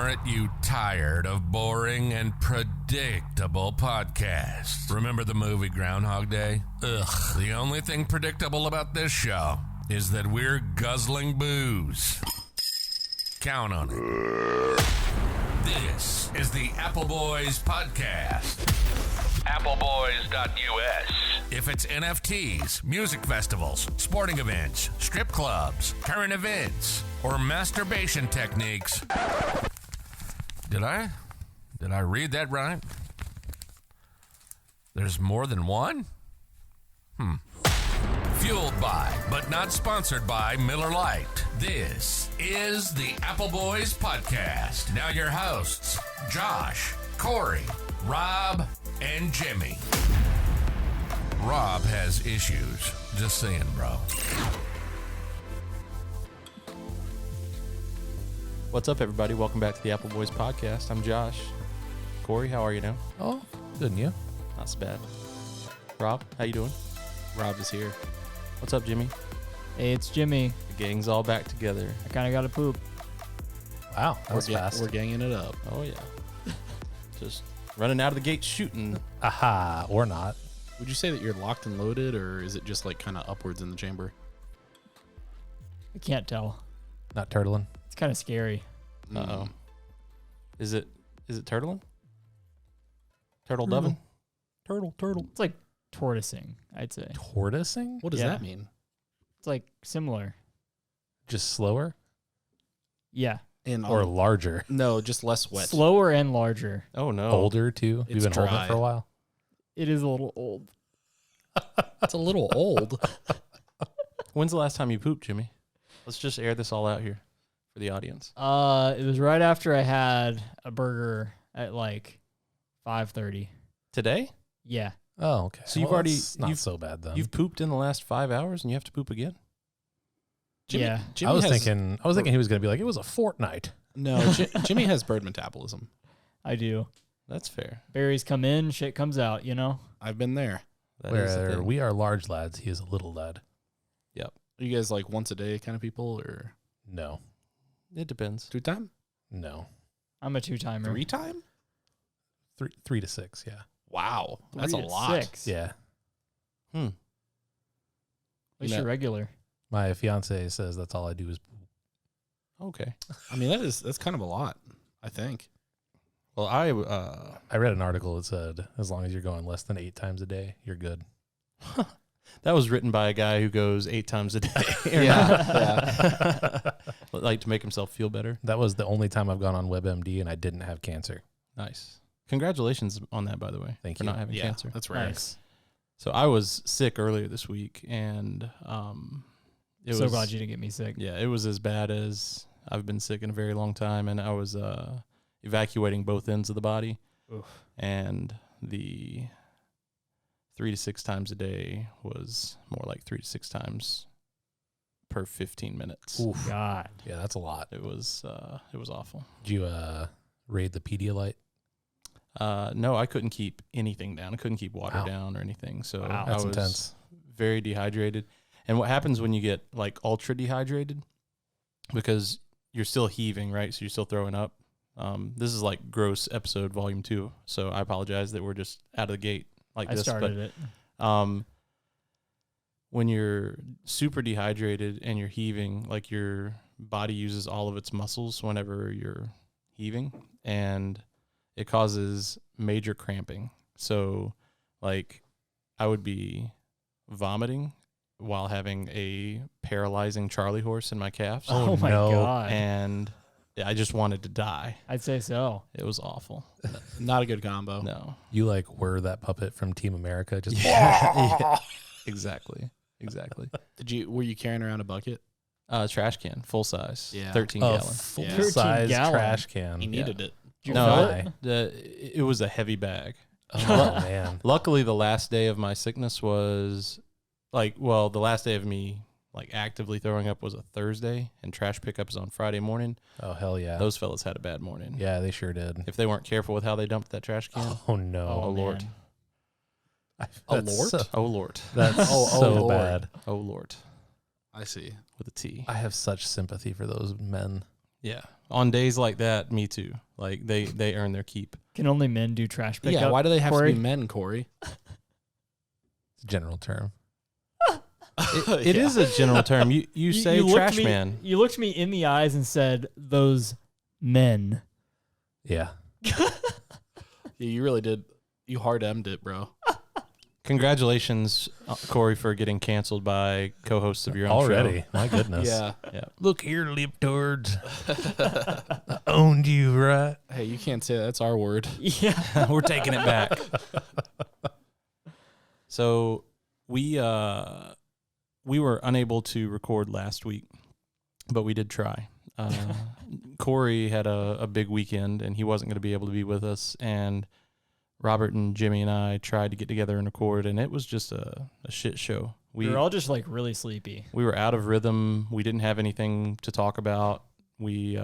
Aren't you tired of boring and predictable podcasts? Remember the movie Groundhog Day? Ugh. The only thing predictable about this show is that we're guzzling booze. Count on it. This is the Appleboys podcast. Appleboys.us. If it's NFTs, music festivals, sporting events, strip clubs, current events, or masturbation techniques. Did I read that right? There's more than one? Fueled by, but not sponsored by, Miller Lite. This is the Appleboys podcast. Now your hosts, Josh, Cory, Rob, and Jimmy. Rob has issues. Just saying, bro. What's up, everybody? Welcome back to the Appleboys podcast. I'm Josh. Cory, how are you now? Oh, good, and you? Not so bad. Rob, how you doing? Rob is here. What's up, Jimmy? Hey, it's Jimmy. The gang's all back together. I kind of got to poop. Wow, that was fast. We're ganging it up. Oh, yeah. Just running out of the gate shooting. Aha, or not. Would you say that you're locked and loaded, or is it just like kind of upwards in the chamber? I can't tell. Not turtling. It's kind of scary. Uh-oh. Is it turtling? Turtle doving? Turtle. It's like tortoising, I'd say. Tortoising? What does Yeah. that mean? It's like similar. Just slower Yeah. And or larger? no, just less wet. Slower and larger. Oh, no. Older, too? You've It's been holding dry. it for a while? It is a little old. It's a little old. When's the last time you pooped, Jimmy? Let's just air this all out here for the audience. It was right after I had a burger at like 5:30. Today? Yeah. Oh, okay. So you've it's not so bad, then. You've pooped in the last 5 hours and you have to poop again? Yeah. Jimmy I was has, thinking he was going to be like, it was a fortnight. No, Jimmy has bird metabolism. I do. That's fair. Berries come in, shit comes out, you know? I've been there. That is the Where thing. we are large lads, he is a little lad. Are you guys like once a day kind of people, or No. It depends. 2 time? No. I'm a two-timer. 3 time? 3 to 6, yeah. Wow, that's 3 a to lot. 6. Yeah. At least No. you're regular. My fiance says that's all I do is poop. Okay. I mean, that's kind of a lot, I think. Well, I read an article that said as long as you're going less than 8 times a day, you're good. that was written by a guy who goes 8 times a day. Yeah. Like to make himself feel better. That was the only time I've gone on WebMD and I didn't have cancer. Nice. Congratulations on that, by the way. Thank for you. not having Yeah, cancer. that's rare. Nice. So I was sick earlier this week, and it So was glad you didn't get me sick. Yeah, it was as bad as I've been sick in a very long time, and I was evacuating both ends of the body. Oof. And the 3 to 6 times a day was more like 3 to 6 times per 15 minutes. Oof. God. Yeah, that's a lot. It was awful. Did you raid the Pedialyte? No, I couldn't keep anything down. I couldn't keep water Wow. down or anything. So Wow. I That's was intense. very dehydrated. And what happens when you get like ultra dehydrated, because you're still heaving, right? So you're still throwing up. This is like gross episode volume 2. So I apologize that we're just out of the gate like I this. started it. When you're super dehydrated and you're heaving, like your body uses all of its muscles whenever you're heaving, and it causes major cramping. So like I would be vomiting while having a paralyzing Charlie horse in my calves. Oh my no. God. And I just wanted to die. I'd say so. It was awful. Not a good combo. No. You like were that puppet from Team America? Just Yeah. Exactly. Were you carrying around a bucket? Trash can, full size, Yeah. 13 a gallon. full Yeah. 13 size gallon. trash can. He needed it. Did you No, fill I- it? It was a heavy bag. Oh man. Luckily, the last day of my sickness was the last day of me like actively throwing up was a Thursday, and trash pickup is on Friday morning. Oh hell yeah. Those fellas had a bad morning. Yeah, they sure did. If they weren't careful with how they dumped that trash can. Oh no. Oh, Lord. man. That's so- Oh, Lord. That's Oh, so Lord. bad. Oh, Lord. I see. With a T. I have such sympathy for those men. Yeah. On days like that, me too. Like they earn their keep. Can only men do trash pickup? Yeah, why do they have Cory? to be men, Corey? It's a general term. It is a general term. You say looked trash me- man. You looked me in the eyes and said, "Those men." Yeah. Yeah, you really did. You hard M'd it, bro. Congratulations, Cory, for getting canceled by co-hosts of your own Already. show. My goodness. Yeah. Look here, libtards. I owned you, right? Hey, you can't say that. That's our word. Yeah. We're taking it back. So we were unable to record last week, but we did try. Cory had a big weekend, and he wasn't going to be able to be with us. And Robert and Jimmy and I tried to get together and record, and it was just a shit show. We were all just like really sleepy. We were out of rhythm. We didn't have anything to talk about. We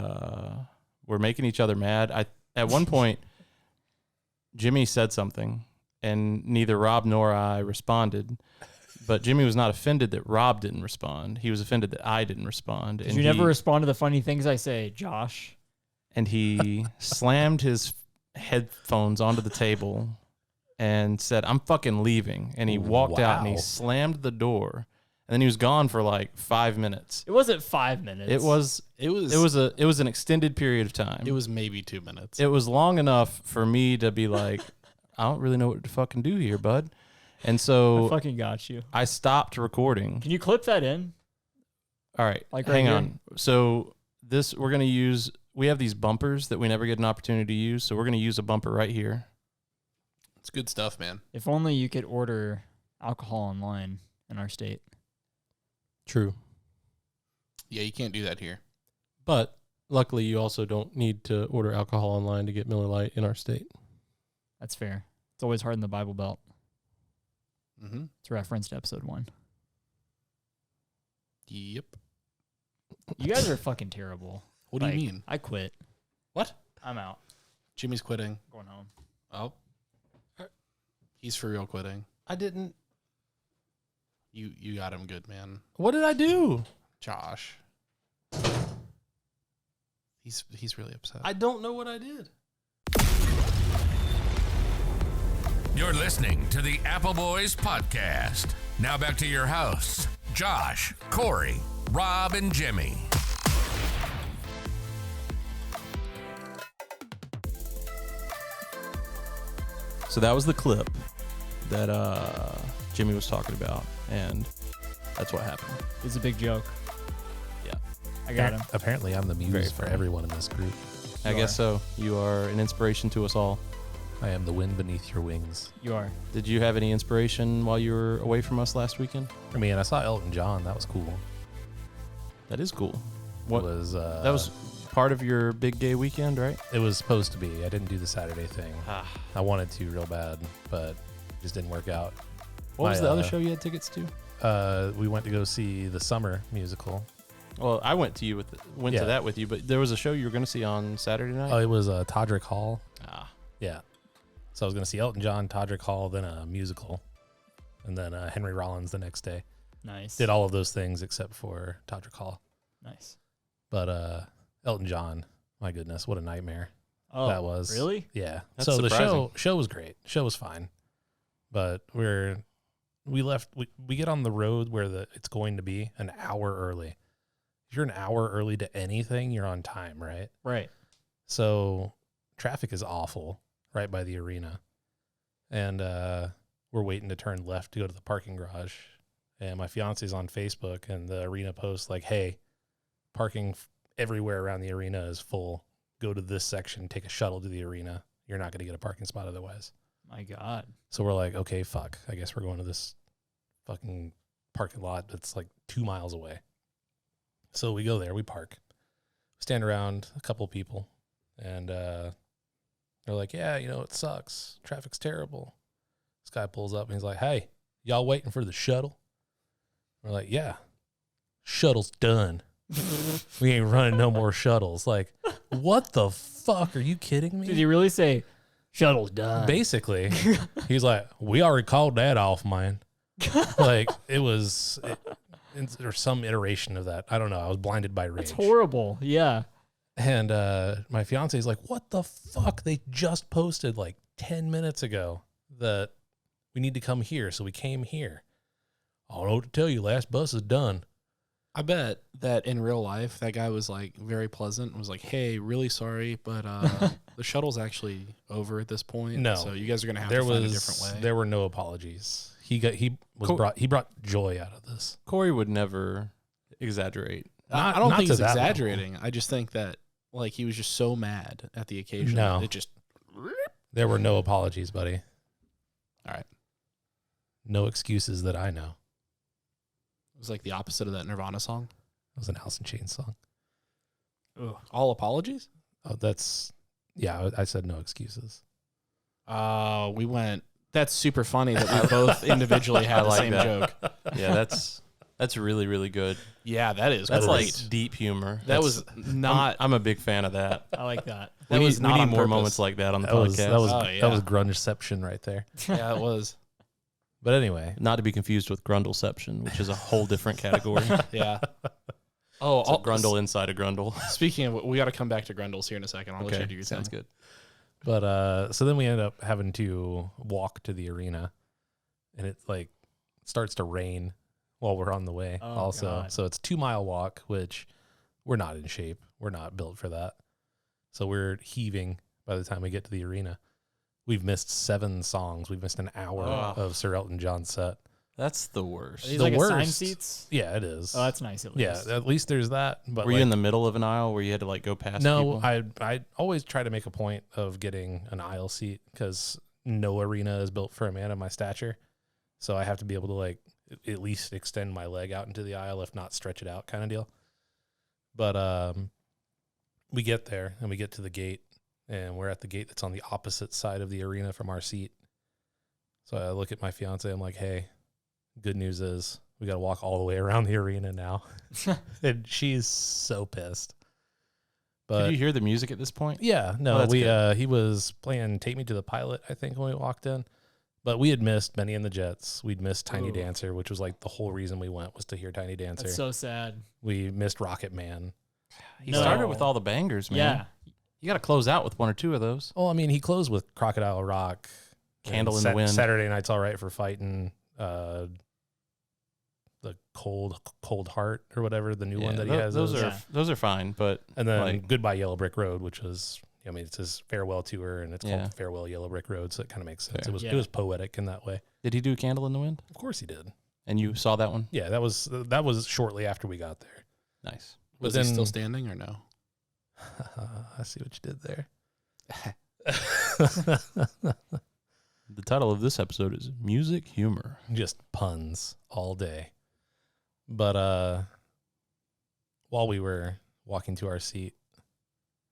were making each other mad. At one point, Jimmy said something, and neither Rob nor I responded. But Jimmy was not offended that Rob didn't respond. He was offended that I didn't respond. Did you never respond to the funny things I say, Josh? And he slammed his headphones onto the table and said, "I'm fucking leaving." And he walked out and he Wow. slammed the door. And then he was gone for like 5 minutes. It wasn't 5 minutes. It was an extended period of time. It was maybe 2 minutes. It was long enough for me to be like, I don't really know what to fucking do here, bud. And I so fucking got you. I stopped recording. Can you clip that in? All right, Like right hang here? on. So we're going to use, we have these bumpers that we never get an opportunity to use. So we're going to use a bumper right here. It's good stuff, man. If only you could order alcohol online in our state. True. Yeah, you can't do that here. But luckily, you also don't need to order alcohol online to get Miller Lite in our state. That's fair. It's always hard in the Bible Belt. Mm-hmm. It's referenced to episode 1. Yep. You guys are fucking terrible. What do you mean? I quit. What? I'm out. Jimmy's quitting. Going home. Oh. He's for real quitting. I didn't. You got him good, man. What did I do? Josh. He's really upset. I don't know what I did. You're listening to the Appleboys podcast. Now back to your hosts, Josh, Cory, Rob, and Jimmy. So that was the clip that Jimmy was talking about, and that's what happened. It's a big joke. Yeah. I got him. Apparently, I'm the Very muse for funny. everyone in this group. I guess so. You are an inspiration to us all. I am the wind beneath your wings. You are. Did you have any inspiration while you were away from us last weekend? I mean, I saw Elton John. That was cool. That is cool. It What was that was part of your big gay weekend, right? It was supposed to be. I didn't do the Saturday thing. Ah. I wanted to real bad, but it just didn't work out. What was My, the other show you had tickets to? We went to go see the Summer musical. Well, I went to Yeah. that with you, but there was a show you were going to see on Saturday night. Oh, it was Todrick Hall. Ah, Yeah. So I was going to see Elton John, Todrick Hall, then a musical, and then Henry Rollins the next day. Nice. Did all of those things except for Todrick Hall. Nice. But Elton John, my goodness, what a nightmare Oh, that was. really? Yeah. That's so the surprising. show was great. Show was fine. But we get on the road where it's going to be an hour early. If you're an hour early to anything, you're on time, right? Right. So traffic is awful right by the arena. And we're waiting to turn left to go to the parking garage. And my fiance's on Facebook, and the arena posts like, hey, parking everywhere around the arena is full. Go to this section, take a shuttle to the arena. You're not going to get a parking spot otherwise. My God. So we're like, okay, fuck. I guess we're going to this fucking parking lot that's like 2 miles away. So we go there, we park, stand around a couple people, and they're like, yeah, it sucks. Traffic's terrible. This guy pulls up and he's like, hey, y'all waiting for the shuttle? We're like, yeah, shuttle's done. We ain't running no more shuttles. Like, what the fuck? Are you kidding me? Did he really say, shuttle's done? Basically, he's like, we already called that off, man. Like, or some iteration of that. I don't know. I was blinded by rage. That's horrible. Yeah. And my fiance's like, what the fuck? They just posted like 10 minutes ago that we need to come here. So we came here. I don't know what to tell you. Last bus is done. I bet that in real life, that guy was like very pleasant. Was like, "Hey, really sorry, but the shuttle's actually over at this point. No. So you guys are gonna have to find a different way." There were no apologies. He brought joy out of this. Cory would never exaggerate. I don't not think to he's that level. exaggerating. I just think that like he was just so mad at the occasion. No. It just There were no apologies, buddy. all right. No excuses that I know. It was like the opposite of that Nirvana song. It was an Alice in Chains song. Ugh. All apologies? Oh, I said no excuses. We went. That's super funny that we both individually had the like same that. joke. Yeah, that's really, really good. Yeah, that is. That's great. like deep humor. That was not. I'm a big fan of that. I like that. That we was need, not we on need more purpose. moments like that on the That was podcast. that was grungeception right there. Yeah, it was. But anyway, Not to be confused with grundleception, which is a whole different category. Yeah. Oh, It's a grundle inside a grundle. Speaking of, we got to come back to Grundles here in a second. I'll let you do your sounds thing. good. but so then we ended up having to walk to the arena, and it like starts to rain while we're on the way. Oh, also, God. so it's a 2-mile walk, which we're not in shape. We're not built for that. So we're heaving by the time we get to the arena. We've missed 7 songs. We've missed an hour of Sir Elton John set. That's the worst. Are these The like assigned worst. seats? Yeah, it is. Oh, that's nice at yeah, least. at least there's that. But Were you in the middle of an aisle where you had to like go past No, people? I always try to make a point of getting an aisle seat because no arena is built for a man of my stature. So I have to be able to like at least extend my leg out into the aisle, if not stretch it out kind of deal. But we get there and we get to the gate, and we're at the gate that's on the opposite side of the arena from our seat. So I look at my fiance. I'm like, hey, good news is we got to walk all the way around the arena now. And she's so pissed. But Could you hear the music at this point? yeah, no, that's good. he was playing Take Me to the Pilot, I think, when we walked in. But we had missed Benny and the Jets. We'd missed Tiny Ooh. Dancer, which was like the whole reason we went was to hear Tiny Dancer. That's so sad. We missed Rocket Man. He No. started with all the bangers, man. Yeah. You got to close out with 1 or 2 of those. Well, I mean, he closed with Crocodile Rock. Candle and in the Wind. Saturday Night's All Right for Fighting. The Cold Heart or whatever, the new one that he has. Those is. are Yeah. those are fine, but And then like- Goodbye Yellow Brick Road, which was, I mean, it's his farewell tour, and it's Yeah. called Farewell Yellow Brick Road, so it kind of makes sense. Fair. It Yeah. was poetic in that way. did he do Candle in the Wind? Of course he did. And you saw that one? Yeah, that was shortly after we got there. Nice. Was But he then- still standing or no? I see what you did there. The title of this episode is Music Humor. Just puns all day. But while we were walking to our seat,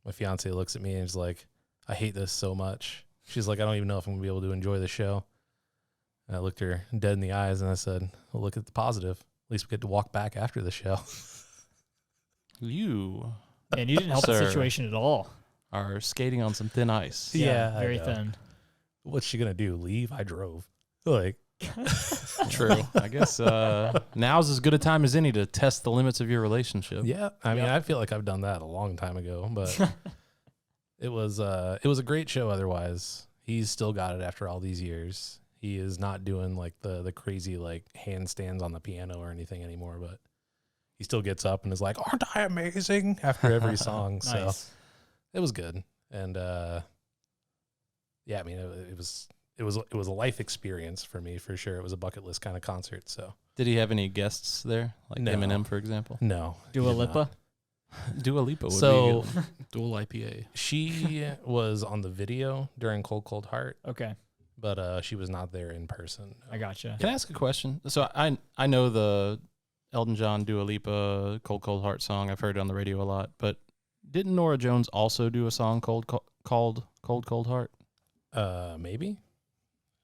my fiance looks at me and is like, I hate this so much. She's like, I don't even know if I'm going to be able to enjoy the show. And I looked her dead in the eyes and I said, well, look at the positive. At least we get to walk back after the show. You And you didn't help the Sir. situation at all. are skating on some thin ice. Yeah, I Very know. thin. What's she going to do? Leave? I drove. Like, True. I guess now's as good a time as any to test the limits of your relationship. yeah. I mean, I feel like I've done that a long time ago, but it was a great show otherwise. He's still got it after all these years. He is not doing like the crazy like handstands on the piano or anything anymore, but he still gets up and is like, "Aren't I amazing?" after every song. So Nice. it was good. And yeah, I mean, it was a life experience for me for sure. It was a bucket list kind of concert. So Did he have any guests there, like No. Eminem, for example? no, he Dua did not. Lipa? Dua Lipa would So be good. Dual IPA. she was on the video during Cold Cold Heart, Okay. but she was not there in person. I gotcha. Can I ask a question? So I know the Elton John, Dua Lipa, Cold Cold Heart song. I've heard it on the radio a lot. But didn't Norah Jones also do a song called Cold Cold Heart? Maybe,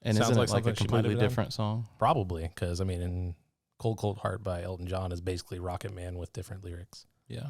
And Sounds isn't like it like a something she might have completely done. different song? probably because I mean, in Cold Cold Heart by Elton John is basically Rocket Man with different lyrics. Yeah.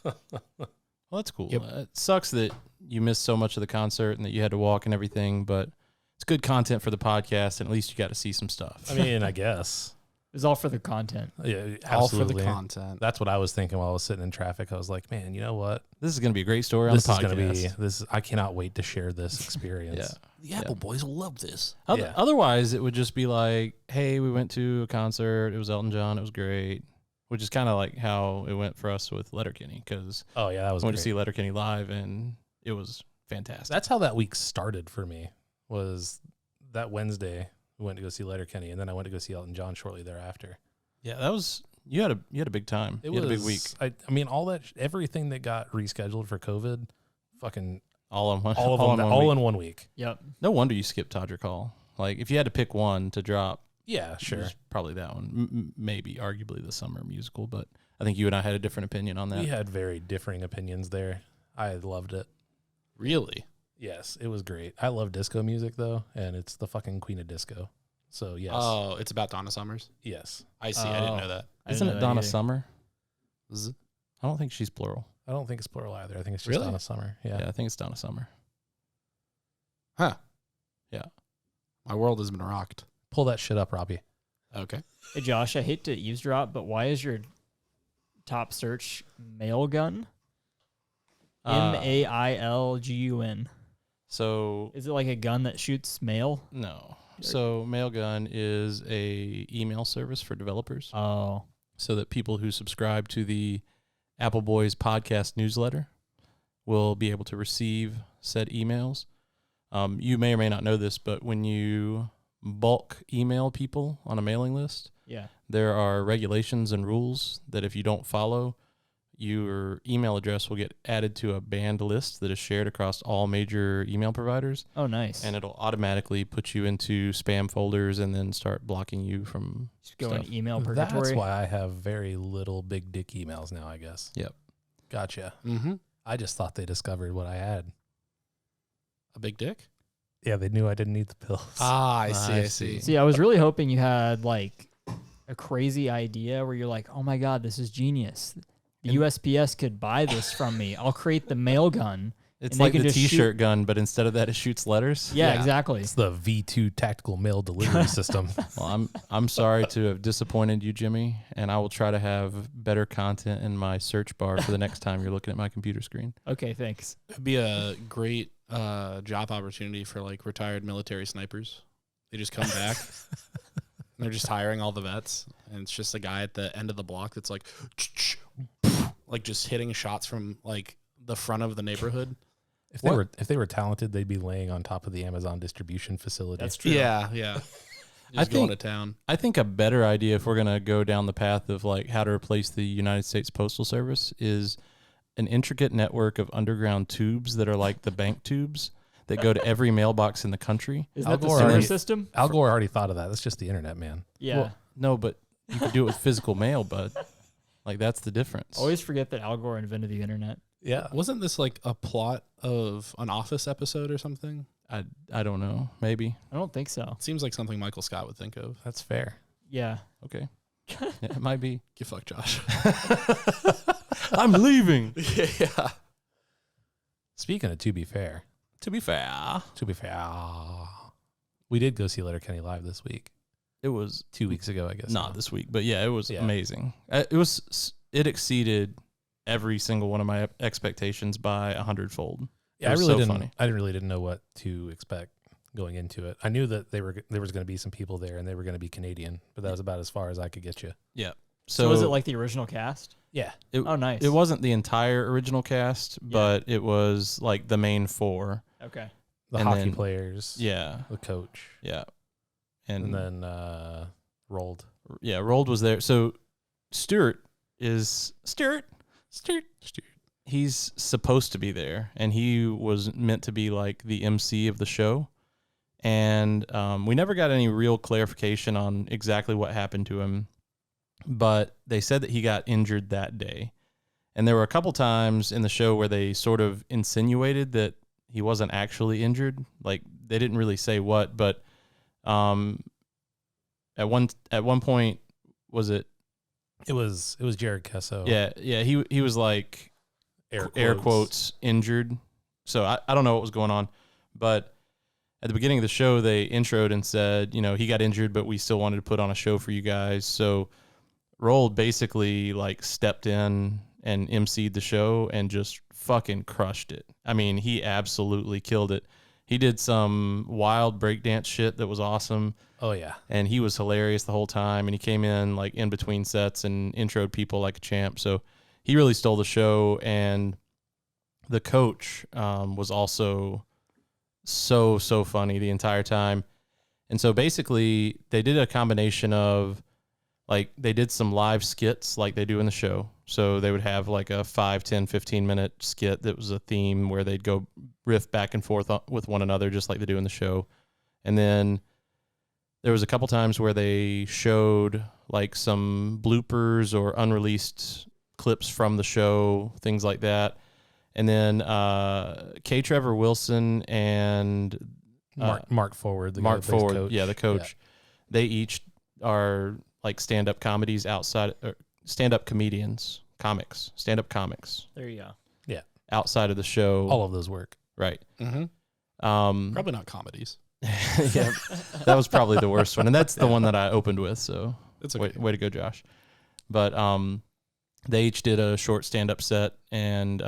Well, that's cool. Yep. It sucks that you missed so much of the concert and that you had to walk and everything, but it's good content for the podcast, and at least you got to see some stuff. I mean, I guess was all for the content. Yeah, All for absolutely. the content. That's what I was thinking while I was sitting in traffic. I was like, man, you know what? This is going to be a great story on This the is podcast. going to be this. I cannot wait to share this experience. The Appleboys will love this. Yeah. Otherwise, it would just be like, hey, we went to a concert. It was Elton John. It was great. Which is kind of like how it went for us with Letterkenny, because Oh yeah, that was I went great. to see Letterkenny live, and it was fantastic. That's how that week started for me. Was that Wednesday we went to go see Letterkenny, and then I went to go see Elton John shortly thereafter. Yeah, that was you had a big time. It You was had a big week. I mean, all that everything that got rescheduled for COVID, fucking All in one. all of them, in one all week. in 1 week. Yep. No wonder you skipped Todrick Hall. Like, if you had to pick one to drop, Yeah, it sure. was probably that one. Maybe, arguably, the summer musical. But I think you and I had a different opinion on that. We had very differing opinions there. I loved it. Really? Yes, it was great. I love disco music though, and it's the fucking queen of disco. So yes, Oh, it's about Donna Summers. yes. I see. I didn't know that. I didn't Isn't know it that Donna either. Summer? Z- I don't think she's plural. I don't think it's plural either. I think it's just Really? Donna Summer. Yeah, Yeah. I think it's Donna Summer. Huh. Yeah. My world has been rocked. Pull that shit up, Robbie. Okay. Hey, Josh, I hate to eavesdrop, but why is your top search mail gun? MAILGUN. So Is it like a gun that shoots mail? no. So Mailgun is a email service for developers, Oh. so that people who subscribe to the Appleboys podcast newsletter will be able to receive said emails. You may or may not know this, but when you bulk email people on a mailing list, Yeah. there are regulations and rules that if you don't follow, your email address will get added to a banned list that is shared across all major email providers, Oh, nice. and it'll automatically put you into spam folders and then start blocking you from Just go in stuff. email purgatory. That's why I have very little big dick emails now, I guess. Yep. Gotcha. Mm-hmm. I just thought they discovered what I had. A big dick? Yeah, they knew I didn't need the pills. I see, I see. See, I was really hoping you had like a crazy idea where you're like, oh my God, this is genius. The USPS could buy this from me. I'll create the mail gun. It's And they like can the just shoot- T-shirt gun, but instead of that, it shoots letters. Yeah, Yeah. exactly. It's the V2 tactical mail delivery system. Well, I'm sorry to have disappointed you, Jimmy, and I will try to have better content in my search bar for the next time you're looking at my computer screen. Okay, thanks. It'd be a great job opportunity for like retired military snipers. They just come back. And they're just hiring all the vets, and it's just a guy at the end of the block that's like just hitting shots from like the front of the neighborhood. If they were talented, they'd be laying on top of the Amazon distribution facility. That's true. Yeah, yeah. Just going to town. I think a better idea, if we're going to go down the path of like how to replace the United States Postal Service, is an intricate network of underground tubes that are like the bank tubes that go to every mailbox in the country. Isn't Al that the Gore sewer already- system? Al Gore already thought of that. That's just the internet, man. Yeah. Well, no, but you could do it with physical mail, bud. Like, that's the difference. Always forget that Al Gore invented the internet. Yeah. Wasn't this like a plot of an Office episode or something? I don't know. Maybe. I don't think so. It seems like something Michael Scott would think of. That's fair. Yeah. Okay. Yeah, it might be. Get fucked, Josh. I'm leaving. Yeah. Speaking of to be fair, To be fair, we did go see Letterkenny live this week. it was 2 weeks ago, I guess. not now. this week, but yeah, it was Yeah. amazing. It exceeded every single one of my expectations by 100-fold. Yeah, It was so didn't. funny. I really didn't know what to expect going into it. I knew that there was going to be some people there and they were going to be Canadian, but that was about as far as I could get you. Yeah. So was it like the original cast? Yeah, Oh, nice. It wasn't the entire original cast, but it was like the main four. Okay. the And hockey then- players, Yeah. the coach, Yeah. and then rolled. Yeah, Rold was there. So Stuart. He's supposed to be there, and he was meant to be like the MC of the show. And we never got any real clarification on exactly what happened to him, but they said that he got injured that day. And there were a couple times in the show where they sort of insinuated that he wasn't actually injured. Like, they didn't really say what, but at one point, was it? It was Jared Kesso. Yeah. He was like air quotes injured. So I don't know what was going on, but at the beginning of the show, they introed and said, you know, he got injured, but we still wanted to put on a show for you guys. So Roald basically like stepped in and emceed the show and just fucking crushed it. I mean, he absolutely killed it. He did some wild breakdance shit that was awesome. Oh, yeah. And he was hilarious the whole time. And he came in like in between sets and introed people like a champ. So he really stole the show. And the coach was also so funny the entire time. And so basically they did a combination of like they did some live skits like they do in the show. So they would have like a 5, 10, 15-minute skit that was a theme where they'd go riff back and forth with one another just like they do in the show. And then there was a couple times where they showed like some bloopers or unreleased clips from the show, things like that. And then K. Trevor Wilson and Mark Forward, the Mark guy that plays Forward, coach. yeah, the coach. Yeah. They each are like stand-up comedies outside, or stand-up comedians, comics, stand-up comics. There you go. Yeah. Outside of the show. All of those work. Right. Mm-hmm. Probably not comedies. Yeah, that was probably the worst one. And that's the one that I opened with. So It's okay. way to go, Josh. But they each did a short stand-up set, and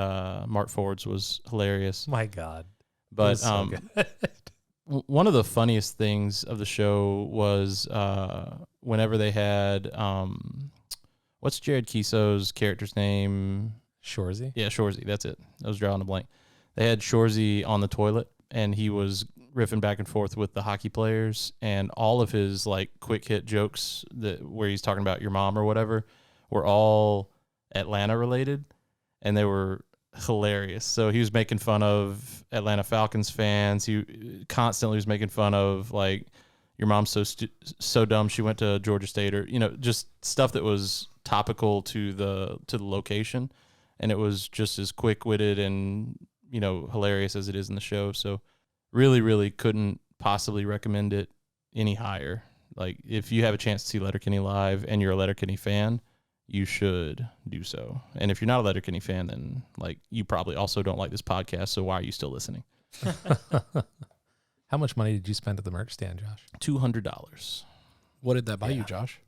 Mark Ford's was hilarious. My God. But so good. one of the funniest things of the show was whenever they had what's Jared Kiso's character's name? Shorzy? Yeah, Shorzy. That's it. I was drawing a blank. They had Shorzy on the toilet, and he was riffing back and forth with the hockey players, and all of his like quick hit jokes where he's talking about your mom or whatever were all Atlanta related, and they were hilarious. So he was making fun of Atlanta Falcons fans. He constantly was making fun of like your mom's so dumb she went to Georgia State, or just stuff that was topical to the location, and it was just as quick-witted and hilarious as it is in the show. So really couldn't possibly recommend it any higher. Like if you have a chance to see Letterkenny live and you're a Letterkenny fan, you should do so. And if you're not a Letterkenny fan, then like you probably also don't like this podcast, so why are you still listening? How much money did you spend at the merch stand, Josh? $200. What did that buy you, Josh?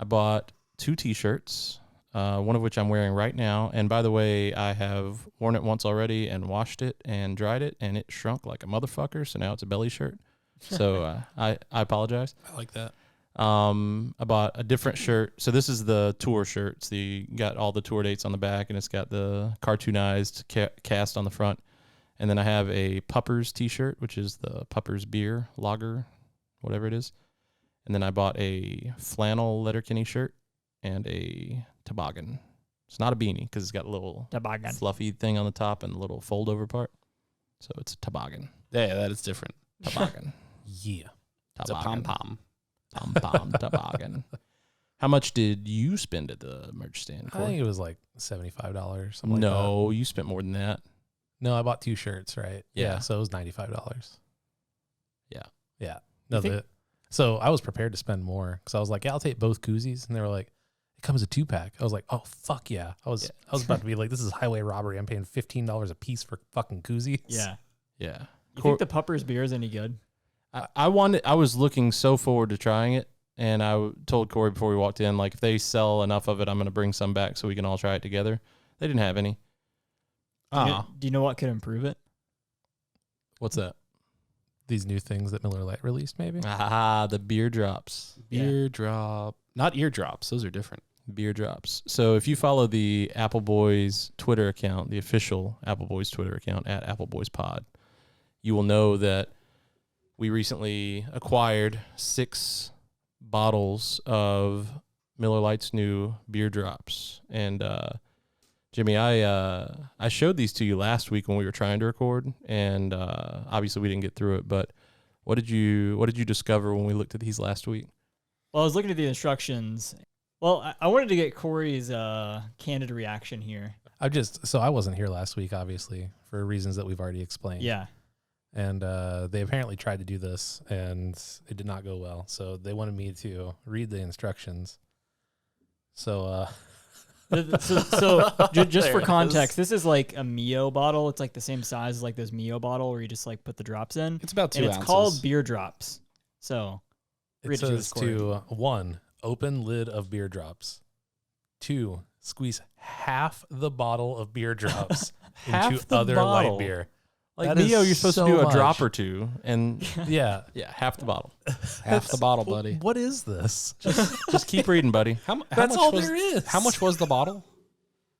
I bought 2 t-shirts, one of which I'm wearing right now. And by the way, I have worn it once already and washed it and dried it, and it shrunk like a motherfucker, so now it's a belly shirt. So I apologize. I like that. I bought a different shirt. So this is the tour shirt. It's got all the tour dates on the back, and it's got the cartoonized cast on the front. And then I have a Puppers t-shirt, which is the Puppers beer, lager, whatever it is. And then I bought a flannel Letterkenny shirt and a toboggan. It's not a beanie because it's got a little Toboggan. fluffy thing on the top and a little fold-over part. So it's a toboggan. Yeah, that is different. Toboggan. Yeah. It's a pom-pom. Pom-pom toboggan. How much did you spend at the merch stand, I Cory? think it was like $75, something like that. No, you spent more than that. No, I bought 2 shirts, right? Yeah. So it was $95. Yeah. Yeah. No, so I was prepared to spend more because I was like, yeah, I'll take both koozies. And they were like, it comes a 2-pack. I was like, oh, fuck yeah. I was about to be like, this is highway robbery. I'm paying $15 a piece for fucking koozies. Yeah. Yeah. You think the Puppers beer is any good? I was looking so forward to trying it, and I told Cory before we walked in, like, if they sell enough of it, I'm going to bring some back so we can all try it together. They didn't have any. Do you know what could improve it? What's that? These new things that Miller Lite released, maybe? The beer drops. Beer drop. Not eardrops. Those are different. Beer drops. So if you follow the Appleboys Twitter account, the official Appleboys Twitter account at AppleboysPod, you will know that we recently acquired 6 bottles of Miller Lite's new beer drops. And Jimmy, I showed these to you last week when we were trying to record, and obviously we didn't get through it. But what did you discover when we looked at these last week? Well, I was looking at the instructions. Well, I wanted to get Cory's candid reaction here. I wasn't here last week, obviously, for reasons that we've already explained. Yeah. And they apparently tried to do this, and it did not go well. So they wanted me to read the instructions. So Just for context, this is like a Mio bottle. It's like the same size as like this Mio bottle where you just like put the drops in. It's about 2 and ounces. It's called beer drops. So It says to 1, open lid of beer drops. 2, squeeze half the bottle of beer drops into other light beer. Like That Mio, is you're supposed so to do a much. drop or two, and Yeah. half the bottle. Half the bottle, buddy. What is this? Just keep reading, buddy. How That's much all was, there is. How much was the bottle?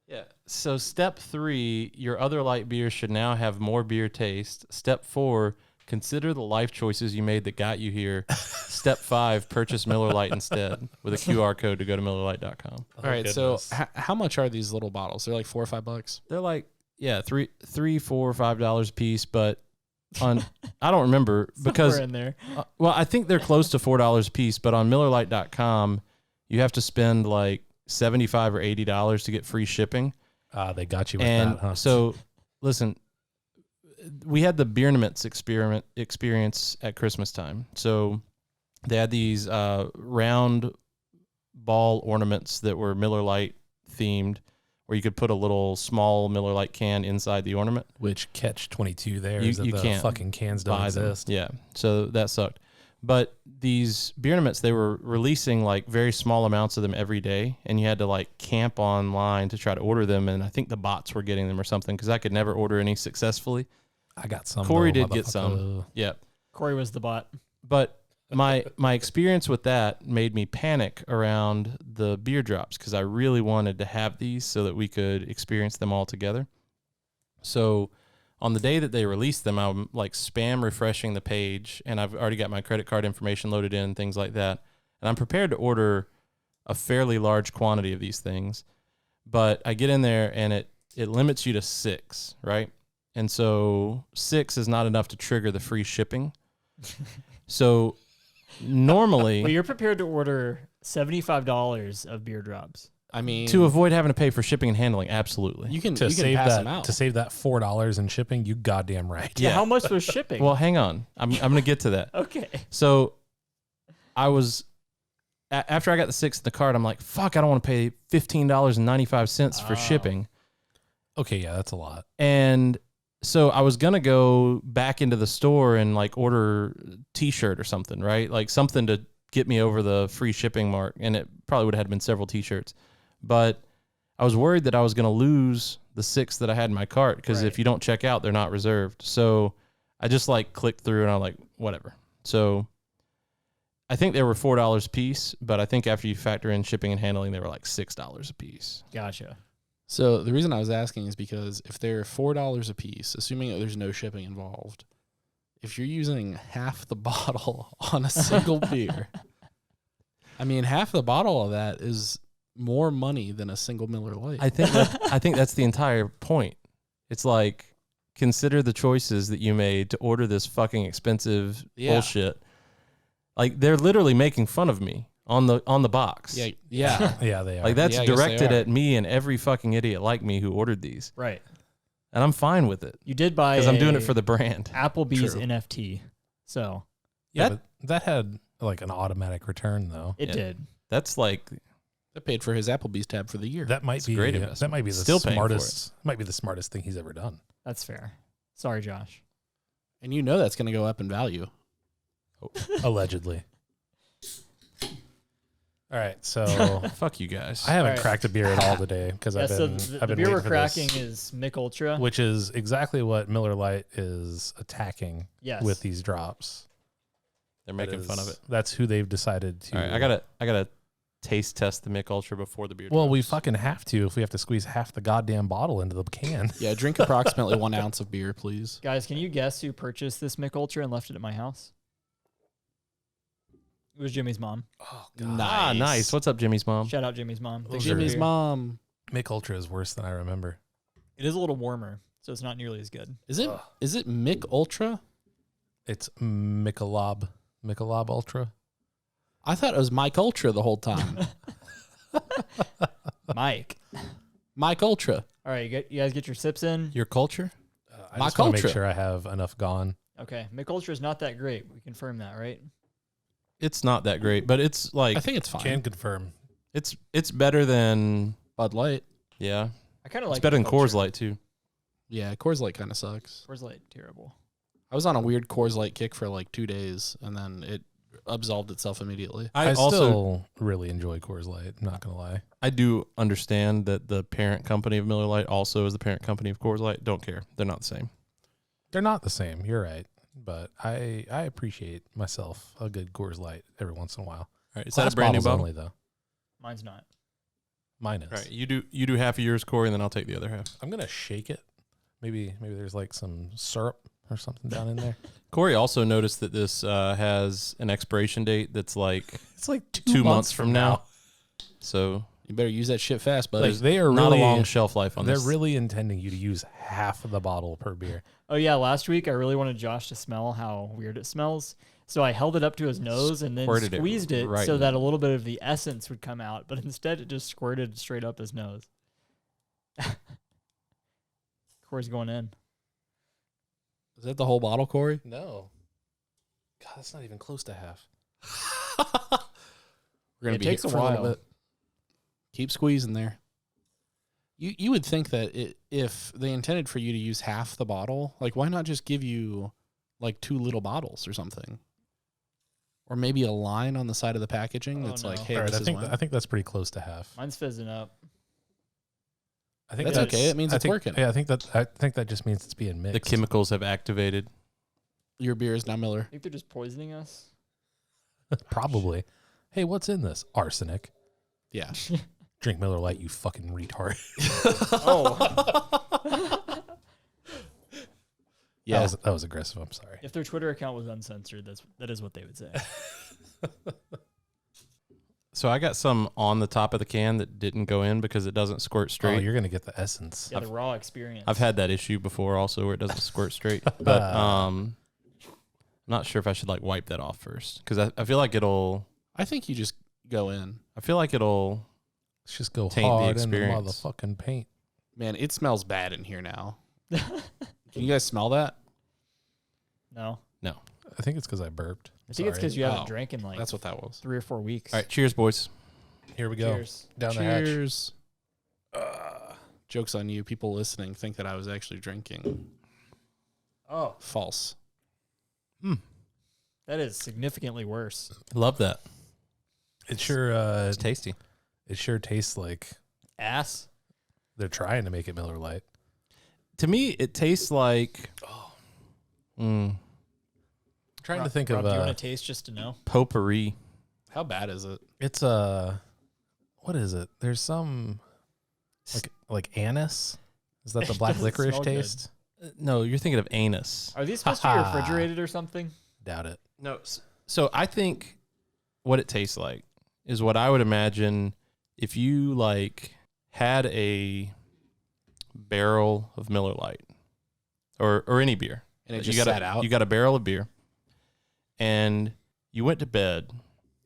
Yeah. So step 3, your other light beers should now have more beer taste. Step 4, consider the life choices you made that got you here. Step 5, purchase Miller Lite instead with a QR code to go to MillerLite.com. All right, so how much are these little bottles? They're like $4 or $5. They're like, $3, $4, $5 a piece, but on I don't remember because Somewhere in there. well, I think they're close to $4 a piece, but on MillerLite.com, you have to spend like $75 or $80 to get free shipping. They got you with And that, huh? so, listen, we had the Beernaments experience at Christmas time. So they had these round ball ornaments that were Miller Lite themed, where you could put a little small Miller Lite can inside the ornament. Which catch 22 there You- is that you the can't fucking cans don't Buy them. exist. Yeah, so that sucked. But these Beernaments, they were releasing like very small amounts of them every day, and you had to like camp online to try to order them. And I think the bots were getting them or something because I could never order any successfully. I got some. Cory though, did get some. motherfucker. Yeah, Cory was the bot. but my experience with that made me panic around the beer drops because I really wanted to have these so that we could experience them all together. So on the day that they released them, I'm like spam refreshing the page, and I've already got my credit card information loaded in, things like that. And I'm prepared to order a fairly large quantity of these things, but I get in there and it limits you to 6, right? And so 6 is not enough to trigger the free shipping. So normally, But you're prepared to order $75 of beer drops. I mean, to avoid having to pay for shipping and handling, absolutely. you can To save pass them that out. to save that $4 in shipping, you goddamn right. Yeah. How much was shipping? Well, hang on. I'm going to get to that. okay. So I was, after I got the 6 in the cart, I'm like, fuck, I don't want to pay $15.95 for shipping. Okay, yeah, that's a lot. And so I was going to go back into the store and like order a t-shirt or something, right? Like something to get me over the free shipping mark. And it probably would have had been several t-shirts. But I was worried that I was going to lose the 6 that I had in my cart because if you don't check out, they're not reserved. So I just like clicked through and I'm like, whatever. So I think they were $4 a piece, but I think after you factor in shipping and handling, they were like $6 a piece. Gotcha. So the reason I was asking is because if they're $4 a piece, assuming that there's no shipping involved, if you're using half the bottle on a single beer, I mean, half the bottle of that is more money than a single Miller Lite. I think that's the entire point. It's like, consider the choices that you made to order this fucking expensive bullshit. Like they're literally making fun of me on the box. yeah. Yeah, they are. Like that's Yeah, I guess they directed are. at me and every fucking idiot like me who ordered these. Right. And I'm fine with it You did buy because I'm doing a it for the brand. Applebee's True. NFT. So yeah, that- but that had like an automatic return though. it Yeah. did. That's like, That paid for his Applebee's tab for the year. That might be great that investment. might be the Still paying for smartest. Might be the smartest thing he's ever done. That's fair. Sorry, Josh. And you know that's going to go up in value. Allegedly. All right, so fuck you guys. I haven't All right. cracked a beer at all today because Yeah, I've so been the I've been beer we're waiting for this, cracking is Mick Ultra. which is exactly what Miller Lite is attacking Yes. with these drops. They're making fun of it. That's who they've decided to. All right, I gotta taste test the Mick Ultra before the beer. Well, we drops. fucking have to if we have to squeeze half the goddamn bottle into the can. Yeah, drink approximately 1 ounce of beer, please. Guys, can you guess who purchased this Mick Ultra and left it at my house? It was Jimmy's mom. Oh Ah, nice. What's up, Jimmy's mom? Shout out Jimmy's mom. Those Thanks for the Jimmy's beer. mom. Mick Ultra is worse than I remember. It is a little warmer, so it's not nearly as good. Is it Mick Ultra? It's Michelob Ultra. I thought it was Mike Ultra the whole time. Mike. Mike Ultra. All right, you guys get your sips in. Your culture? I My just want to make culture. sure I have enough gone. Okay, Mick Ultra is not that great. We confirm that, right? It's not that great, but it's like I think it's fine. Can confirm. it's better than Bud Light. Yeah. I kind of It's like better the than culture. Coors Light, too. Yeah, Coors Light kind of sucks. Coors Light, terrible. I was on a weird Coors Light kick for like 2 days, and then it absolved itself immediately. I also still really enjoy Coors Light. I'm not gonna lie. I do understand that the parent company of Miller Lite also is the parent company of Coors Light. Don't care. They're not the same. They're not the same. You're right, but I appreciate myself a good Coors Light every once in a while. All right. Is Glass that a brand new bottles bottle? only though? Mine's not. Mine is. All right. You do half of yours, Corey, and then I'll take the other half. I'm gonna shake it. Maybe there's like some syrup or something down in there. Corey also noticed that this has an expiration date that's like It's like 2 months from now. So You better use that shit fast, buddy. Like they are not really a long shelf life on They're this. really intending you to use half of the bottle per beer. Oh yeah, last week I really wanted Josh to smell how weird it smells. So I held it up to his nose and then Squirted it squeezed it, right so in. that a little bit of the essence would come out, but instead it just squirted straight up his nose. Corey's going in. Is that the whole bottle, Corey? No. God, that's not even close to half. We're gonna It be takes here a for little while. bit. Keep squeezing there. You would think that if they intended for you to use half the bottle, like why not just give you like 2 little bottles or something, or maybe a line on the side of the packaging Oh, that's no. like, hey, All right, this I think is when. I think that's pretty close to half. Mine's fizzing up. I think That's okay. It means it's working. Yeah, I think that just means it's being mixed. The chemicals have activated. Your beer is now Miller. I think they're just poisoning us. Probably. Hey, what's in this? Arsenic. Yeah. Drink Miller Lite, you fucking retard. Oh. Yeah. That was aggressive. I'm sorry. If their Twitter account was uncensored, that is what they would say. So I got some on the top of the can that didn't go in because it doesn't squirt Oh, straight. you're gonna get the essence. Yeah, the raw experience. I've had that issue before also where it doesn't squirt straight. But I'm not sure if I should like wipe that off first because I feel like it'll I think you just go in. it'll Let's just go Taint the hard in the experience. motherfucking paint. Man, it smells bad in here now. Can you guys smell that? No. no. I think it's because I burped. I think it's Sorry. because you haven't Oh, drank in like That's what that was. 3 or 4 weeks. All right, cheers, boys. Here we go. Cheers. Down the hatch. Cheers. Joke's on you. People listening think that I was actually drinking. Oh, False. that is significantly worse. Love that. It sure It's tasty. it sure tastes like Ass. they're trying to make it Miller Lite. To me, it tastes like I'm trying to think Rob, of do you want to taste just to know? potpourri. How bad is it? it's what is it? There's some like anise. Is that the It black doesn't licorice smell good. taste? No, you're thinking of anus. Are these supposed to be Ha-ha. refrigerated or something? Doubt it. No. So I think what it tastes like is what I would imagine if you like had a barrel of Miller Lite or any beer. And it You just got sat out? You got a barrel of beer and you went to bed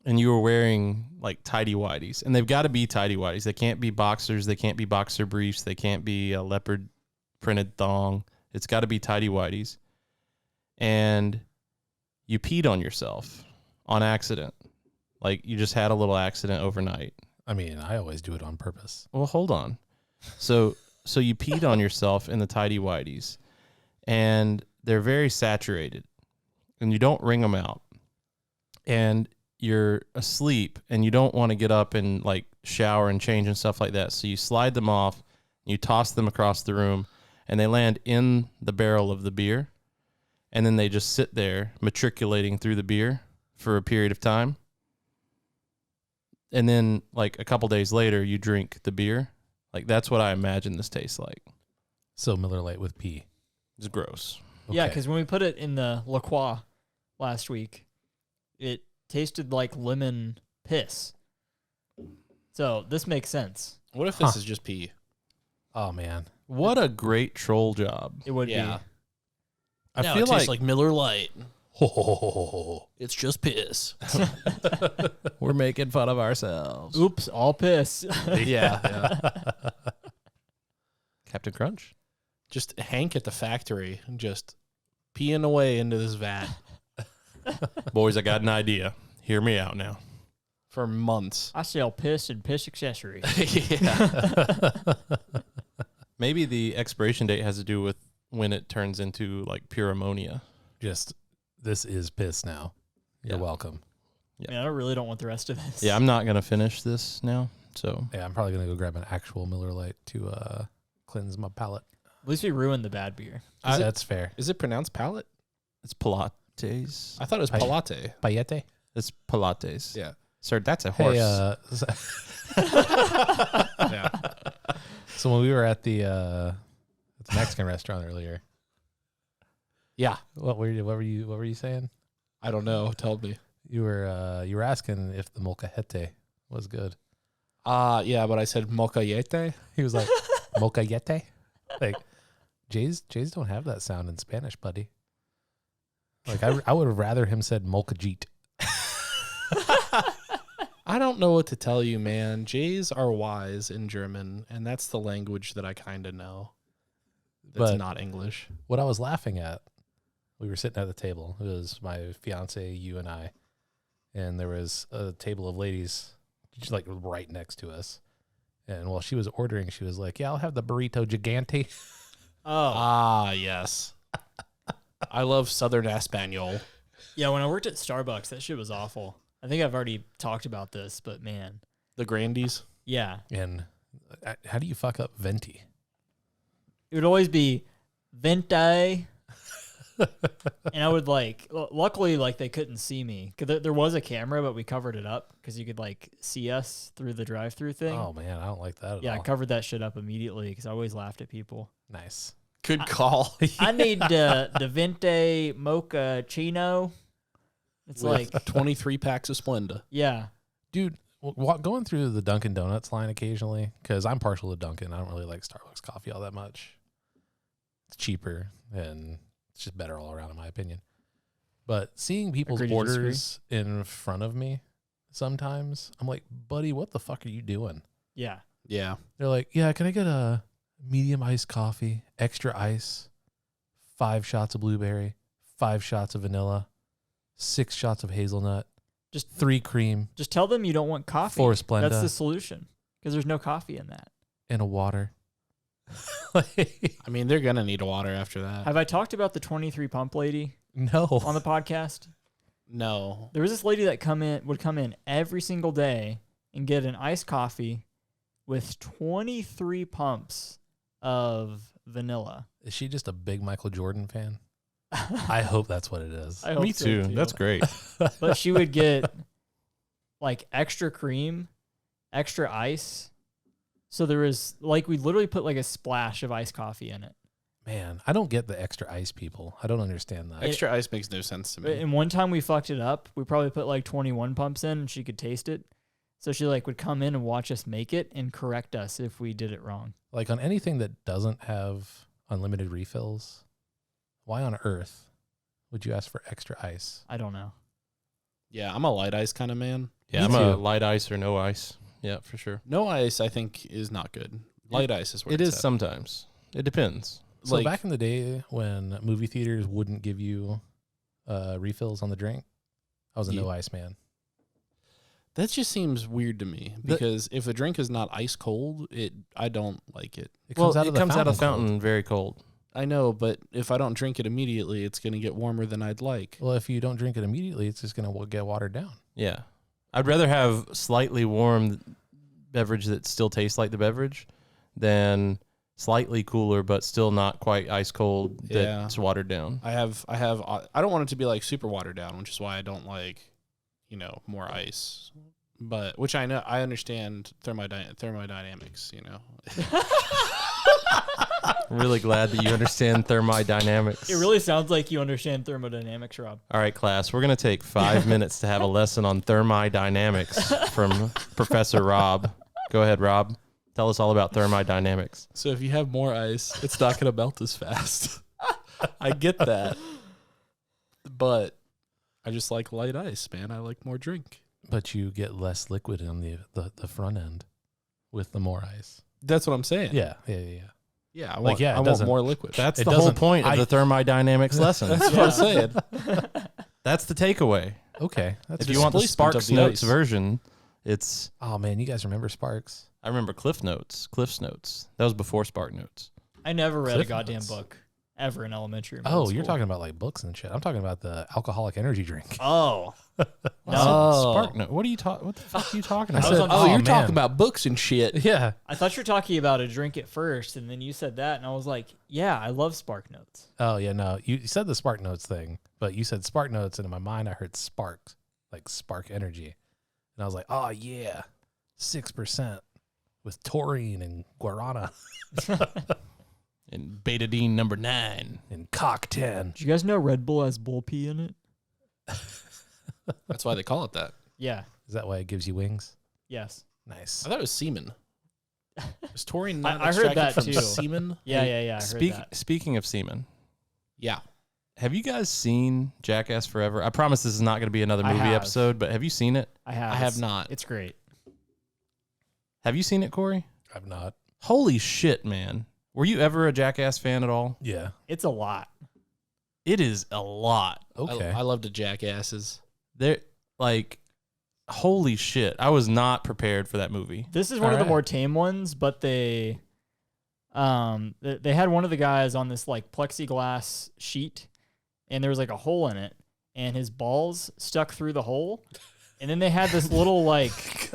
and you were wearing like tidy whities, and they've got to be tidy whities. They can't be boxers. They can't be boxer briefs. They can't be a leopard printed thong. It's got to be tidy whities. And you peed on yourself on accident. Like you just had a little accident overnight. I mean, I always do it on purpose. Well, hold on. So you peed on yourself in the tidy whities, and they're very saturated, and you don't wring them out, and you're asleep, and you don't want to get up and like shower and change and stuff like that. So you slide them off, you toss them across the room, and they land in the barrel of the beer, and then they just sit there matriculating through the beer for a period of time. And then like a couple days later, you drink the beer. Like that's what I imagine this tastes like. So Miller Lite with pee. It's gross. Yeah, Okay. because when we put it in the La Croix last week, it tasted like lemon piss. So this makes sense. What if this is just pee? Oh man. What a great troll job. It would Yeah. I No, feel it tastes like Miller Lite. Ho. It's just piss. we're making fun of ourselves. be. Oops, all piss. yeah. Captain Crunch? Just Hank at the factory, just peeing away into this vat. Boys, I got an idea. Hear me out now. for months. I sell piss and piss accessories. Yeah. Maybe the expiration date has to do with when it turns into like pure ammonia. Just, this is piss now. You're Yeah. welcome. Man, I really don't want the rest of this. Yeah, I'm not going to finish this now. So Yeah, I'm probably going to go grab an actual Miller Lite to cleanse my palate. At least we ruined the bad beer. That's fair. Is it pronounced palate? it's Pilates. I thought it was palate. Paillette? It's Pilates. Yeah. Sir, that's a horse. Yeah. So when we were at the Mexican restaurant earlier, Yeah. what were you saying? I don't know. Tell me. You were asking if the molcajete was good. Yeah, but I said molcajete. He was like, molcajete? Like, Jay's don't have that sound in Spanish, buddy. Like, I would have rather him said molcajete. I don't know what to tell you, man. J's are wise in German, and that's the language that I kind of know. That's But- not English. What I was laughing at, we were sitting at the table. It was my fiance, you, and I. And there was a table of ladies just like right next to us. And while she was ordering, she was like, yeah, I'll have the burrito gigante. Oh. Yes. I love Southern Espanol. Yeah, when I worked at Starbucks, that shit was awful. I think I've already talked about this, but man. The Grandies. Yeah. And how do you fuck up venti? It would always be venti. And I would luckily they couldn't see me. 'Cause there was a camera, but we covered it up because you could see us through the drive-through thing. Oh, man, I don't like that at yeah, all. I covered that shit up immediately because I always laughed at people. Nice. Good call. I need the Vente Mocha Chino. It's With 23 packs of Splenda. yeah. Dude, going through the Dunkin' Donuts line occasionally, because I'm partial to Dunkin'. I don't really like Starbucks coffee all that much. It's cheaper and it's just better all around, in my opinion. But seeing people's Agree to disagree. orders in front of me sometimes, I'm like, buddy, what the fuck are you doing? Yeah. Yeah. They're like, yeah, can I get a medium iced coffee, extra ice, 5 shots of blueberry, 5 shots of vanilla, 6 shots of hazelnut, Just 3 cream, Just tell them you don't want coffee. 4 Splenda, That's the solution because there's no coffee in that. and a water. I mean, they're going to need water after that. Have I talked about the 23 pump lady No. on the podcast? No. There was this lady that would come in every single day and get an iced coffee with 23 pumps of vanilla. Is she just a big Michael Jordan fan? I hope that's what it is. I hope me so, too. That's great. But she would get extra cream, extra ice. So there was we literally put a splash of iced coffee in it. Man, I don't get the extra ice people. I don't understand that. Extra ice makes no sense to me. And one time we fucked it up. We probably put 21 pumps in and she could taste it. So she would come in and watch us make it and correct us if we did it wrong. Like on anything that doesn't have unlimited refills, why on earth would you ask for extra ice? I don't know. Yeah, I'm a light ice kind of man. Yeah, Me I'm a too. light ice or no ice. Yeah, for sure. No ice, I think, is not good. Light ice is where It it's is at. sometimes. It depends. So back in the day when movie theaters wouldn't give you refills on the drink, I was a no ice man. That just seems weird to me because if a drink is not ice cold, I don't like it. It comes out it of the comes out of fountain. fountain very cold. I know, but if I don't drink it immediately, it's going to get warmer than I'd like. Well, if you don't drink it immediately, it's just going to get watered down. Yeah. I'd rather have slightly warm beverage that still tastes like the beverage than slightly cooler but still not quite ice cold that's watered down. I don't want it to be super watered down, which is why I don't like, more ice. But which I know I understand thermodynamics, I'm really glad that you understand thermodynamics. It really sounds like you understand thermodynamics, Rob. All right, class, we're going to take 5 minutes to have a lesson on thermodynamics from Professor Rob. Go ahead, Rob. Tell us all about thermodynamics. So if you have more ice, it's not going to melt as fast. I get that. But I just like light ice, man. I like more drink. But you get less liquid on the front end with the more ice. That's what I'm saying. Yeah. Yeah, I Like, yeah, it want doesn't- more liquid. That's It the whole doesn't- point of the thermodynamics lesson. That's what I'm saying. That's the takeaway. Okay. That's If you want the displacement of Sparks the Notes ice. version, It's Oh man, you guys remember Sparks? I remember Cliff's Notes. That was before Spark Notes. I never read Cliff a goddamn Notes. book ever in elementary. or Oh, middle you're school. talking about like books and shit. I'm talking about the alcoholic energy drink. Oh, no. Spark Note. What the fuck are you talking I about? said, on- Oh, you're man. talking about books and shit. Yeah. I thought you were talking about a drink at first, and then you said that, and I was like, yeah, I love Spark Notes. Oh yeah, no. You said the Spark Notes thing, but you said Spark Notes, and in my mind I heard Sparks, like Spark Energy, and I was like, oh yeah, 6% with taurine and guarana And betadine number 9. and cock 10. Did you guys know Red Bull has bull pee in it? That's why they call it that. Yeah. Is that why it gives you wings? Yes. Nice. I thought it was semen. Is taurine not I heard extracted that from too. semen? Yeah. I heard that. Speaking of semen, Yeah. have you guys seen Jackass Forever? I promise this is not going to be another I movie have. episode, but have you seen it? I have. I have not. It's great. Have you seen it, Corey? I've not. Holy shit, man. Were you ever a Jackass fan at all? Yeah. It's a lot. It is a lot. Okay. I love the jackasses. They're like, holy shit. I was not prepared for that movie. This is one of the Alright. more tame ones, but they had one of the guys on this like plexiglass sheet, and there was like a hole in it, and his balls stuck through the hole. And then they had this little like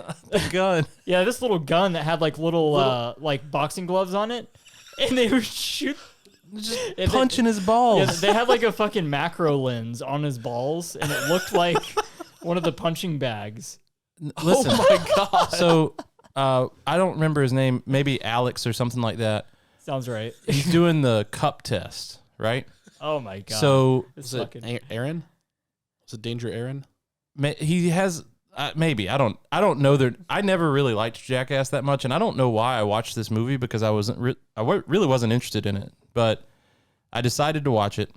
Gun. yeah, this little gun that had like little like boxing gloves on it, and they would shoot and Punching his balls. Yeah, they had like a fucking macro lens on his balls, and it looked like one of the punching bags. Listen, Oh my god. so I don't remember his name. Maybe Alex or something like that. Sounds right. He's doing the cup test, right? Oh my god. So It's Was fucking, it Aaron? Was it Danger Aaron? he has maybe I don't know that I never really liked Jackass that much, and I don't know why I watched this movie because I really wasn't interested in it, but I decided to watch it,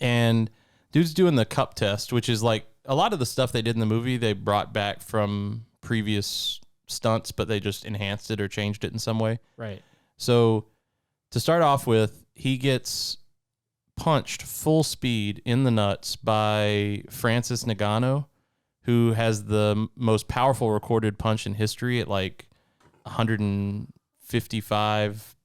and dude's doing the cup test, which is like a lot of the stuff they did in the movie they brought back from previous stunts, but they just enhanced it or changed it in some way. right. So to start off with, he gets punched full speed in the nuts by Francis Nagano, who has the most powerful recorded punch in history at like 155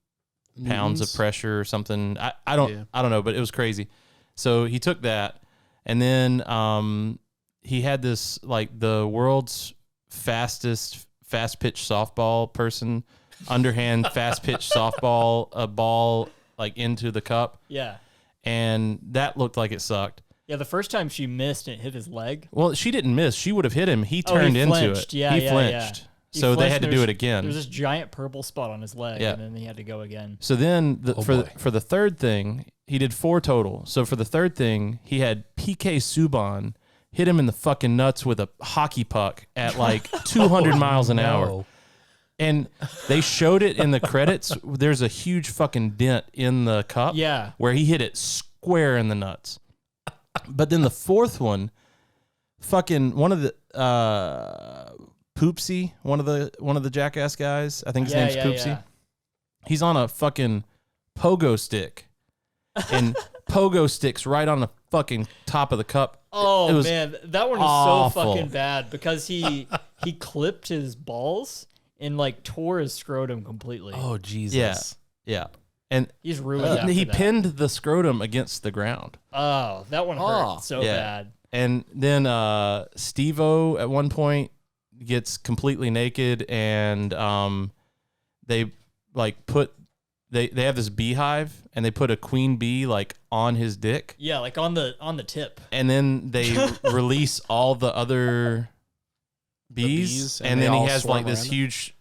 pounds of Newtons? pressure or something. I don't know, but it was crazy. So he took that, and then he had this like the world's fastest fast pitch softball person, underhand fast pitch softball a ball like into the cup, Yeah. and that looked like it sucked. Yeah, the first time she missed and it hit his leg. Well, she didn't miss. She would have hit him. He Oh, he turned into flinched. it. Yeah, he yeah, flinched. yeah. He So they flinched, had to and do there it was- again. There was this giant purple spot on his leg, Yeah. and then he had to go again. So then Oh, for boy. the third thing, he did 4 total. So for the third thing, he had PK Subban hit him in the fucking nuts with a hockey puck at like 200 miles an hour. No. And they showed it in the credits. There's a huge fucking dent in the cup. Yeah. Where he hit it square in the nuts. But then the fourth one, fucking one of the Poopsie, one of the Jackass guys. I think his name's Poopsie. Yeah. He's on a fucking pogo stick, and pogo sticks right on the fucking top of the cup. Oh It was man, that one is awful. so fucking bad because he clipped his balls and like tore his scrotum completely. Oh Jesus. Yeah, and He's ruined. after he that. pinned the scrotum against the ground. Oh, that one hurt Oh, so yeah. bad. And then Steve-O at one point gets completely naked, and they like put they have this beehive, and they put a queen bee like on his dick, Yeah, like on the tip. and then they release all the other bees, bees, and and they then he all has like swarm this around him? huge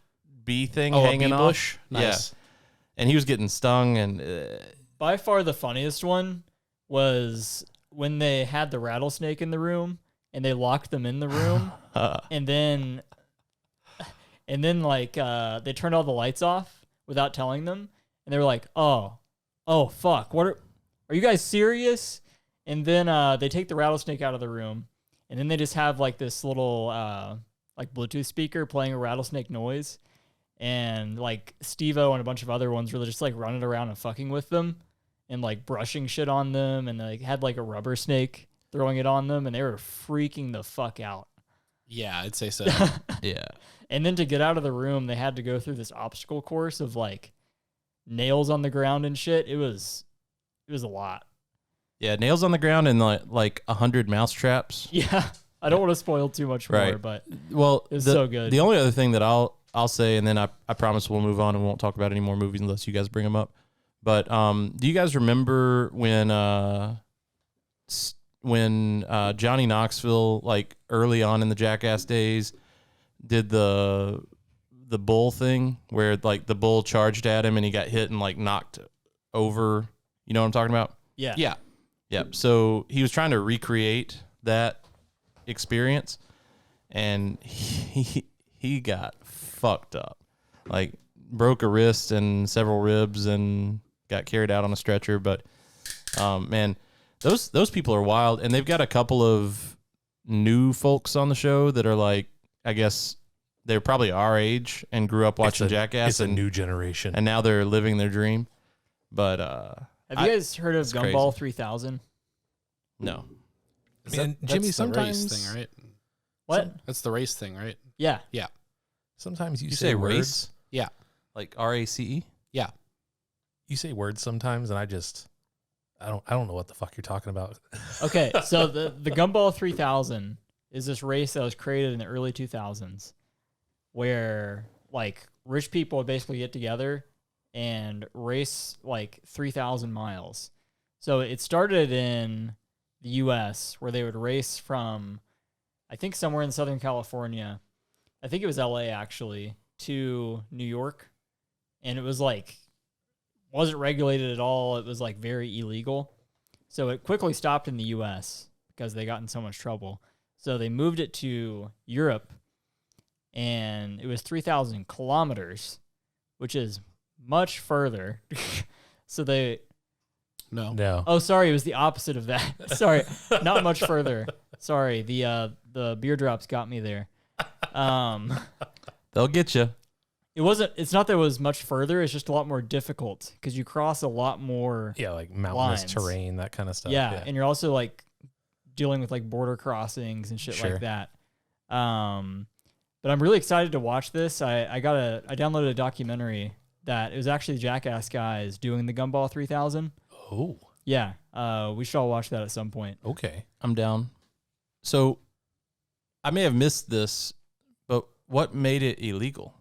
bee thing Oh, a hanging bee off. bush? Nice. Yeah, and he was getting stung, and By far the funniest one was when they had the rattlesnake in the room and they locked them in the room and then like they turned all the lights off without telling them, and they were like, oh fuck, what are you guys serious? And then they take the rattlesnake out of the room, and then they just have like this little like Bluetooth speaker playing a rattlesnake noise, and like Steve-O and a bunch of other ones were just like running around and fucking with them and like brushing shit on them, and they had like a rubber snake throwing it on them, and they were freaking the fuck out. Yeah, I'd say so. Yeah. And then to get out of the room, they had to go through this obstacle course of like nails on the ground and shit. It was a lot. Yeah, nails on the ground and like 100 mouse traps. Yeah. I don't want to spoil too much more, Right. but Well, it's so good. The only other thing that I'll say, and then I promise we'll move on and we won't talk about any more movies unless you guys bring them up. But do you guys remember when Johnny Knoxville, like early on in the Jackass days, did the bull thing where like the bull charged at him and he got hit and like knocked over? You know what I'm talking about? yeah. Yeah. Yep. So he was trying to recreate that experience, and he got fucked up, like broke a wrist and several ribs, and got carried out on a stretcher. But man, those people are wild, and they've got a couple of new folks on the show that are like, I guess they're probably our age and grew up watching Jackass. It's a new generation, and now they're living their dream. But Have you guys heard of it's Gumball crazy. 3000? no. Man, Jimmy, That's the race sometimes thing, right? What? That's the race thing, right? Yeah. Sometimes you You say say words. race? Yeah. Like RACE? Yeah. You say words sometimes, and I don't know what the fuck you're talking about. Okay, so the Gumball 3000 is this race that was created in the early 2000s where like rich people would basically get together and race like 3,000 miles. So it started in the US where they would race from, I think, somewhere in Southern California. I think it was LA actually, to New York. And it was like, wasn't regulated at all. It was like very illegal. So it quickly stopped in the US because they got in so much trouble. So they moved it to Europe, and it was 3,000 kilometers, which is much further. So they, No. oh, sorry, it was the opposite of that. Sorry, not much further. Sorry, the beer drops got me there. They'll get you. It's not that it was much further, it's just a lot more difficult because you cross a lot more. Yeah, like mountainous Lines. terrain, that kind of stuff. Yeah, and you're also like dealing with like border crossings and shit Sure. like that. But I'm really excited to watch this. I downloaded a documentary that it was actually Jackass guys doing the Gumball 3000. Oh, Yeah, we should all watch that at some point. okay. I'm down. So I may have missed this, but what made it illegal?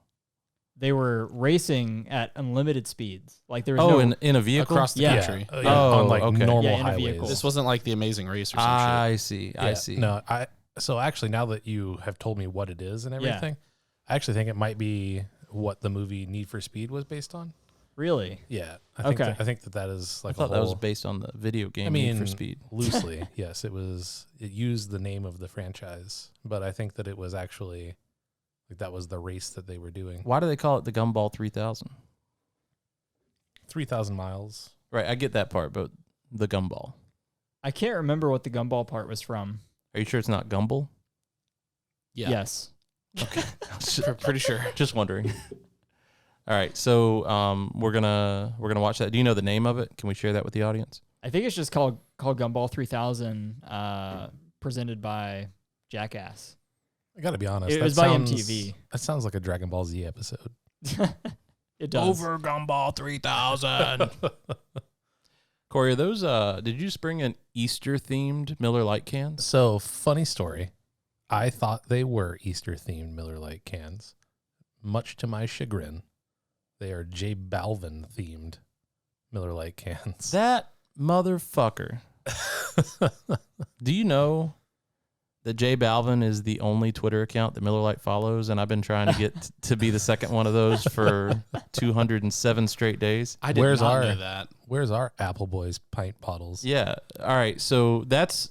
They were racing at unlimited speeds. Like there was no in a vehicle? Across the Yeah. country. On like okay. normal Yeah, in a highways. vehicle. This wasn't like the Amazing Race or some shit. I see. I Yeah, see. No, so actually now that you have told me what it is and everything, I actually think it might be what the movie Need for Speed was based on. really. Yeah. Okay. I think that is I like thought a that was whole, based on the video game I Need mean, for Speed. loosely, yes, it used the name of the franchise, but I think that it was actually like that was the race that they were doing. Why do they call it the Gumball 3000? 3,000 miles. Right, I get that part, but the Gumball. I can't remember what the Gumball part was from. Are you sure it's not Gumball? Yeah. Yes. Pretty sure. Just wondering. All right, so we're gonna watch that. Do you know the name of it? Can we share that with the audience? I think it's just called Gumball 3000, presented by Jackass. I got to be honest. It was by MTV. That sounds like a Dragon Ball Z episode. It does. Gumball 3000. Corey, are those did you just bring an Easter themed Miller Lite cans? So, funny story. I thought they were Easter themed Miller Lite cans. Much to my chagrin, they are J Balvin themed Miller Lite cans. That motherfucker. Do you know that J Balvin is the only Twitter account that Miller Lite follows, and I've been trying to get to be the second one of those for 207 straight days? I did Where's not our- know that. Where's our Appleboys pint bottles? Yeah. All right. So that's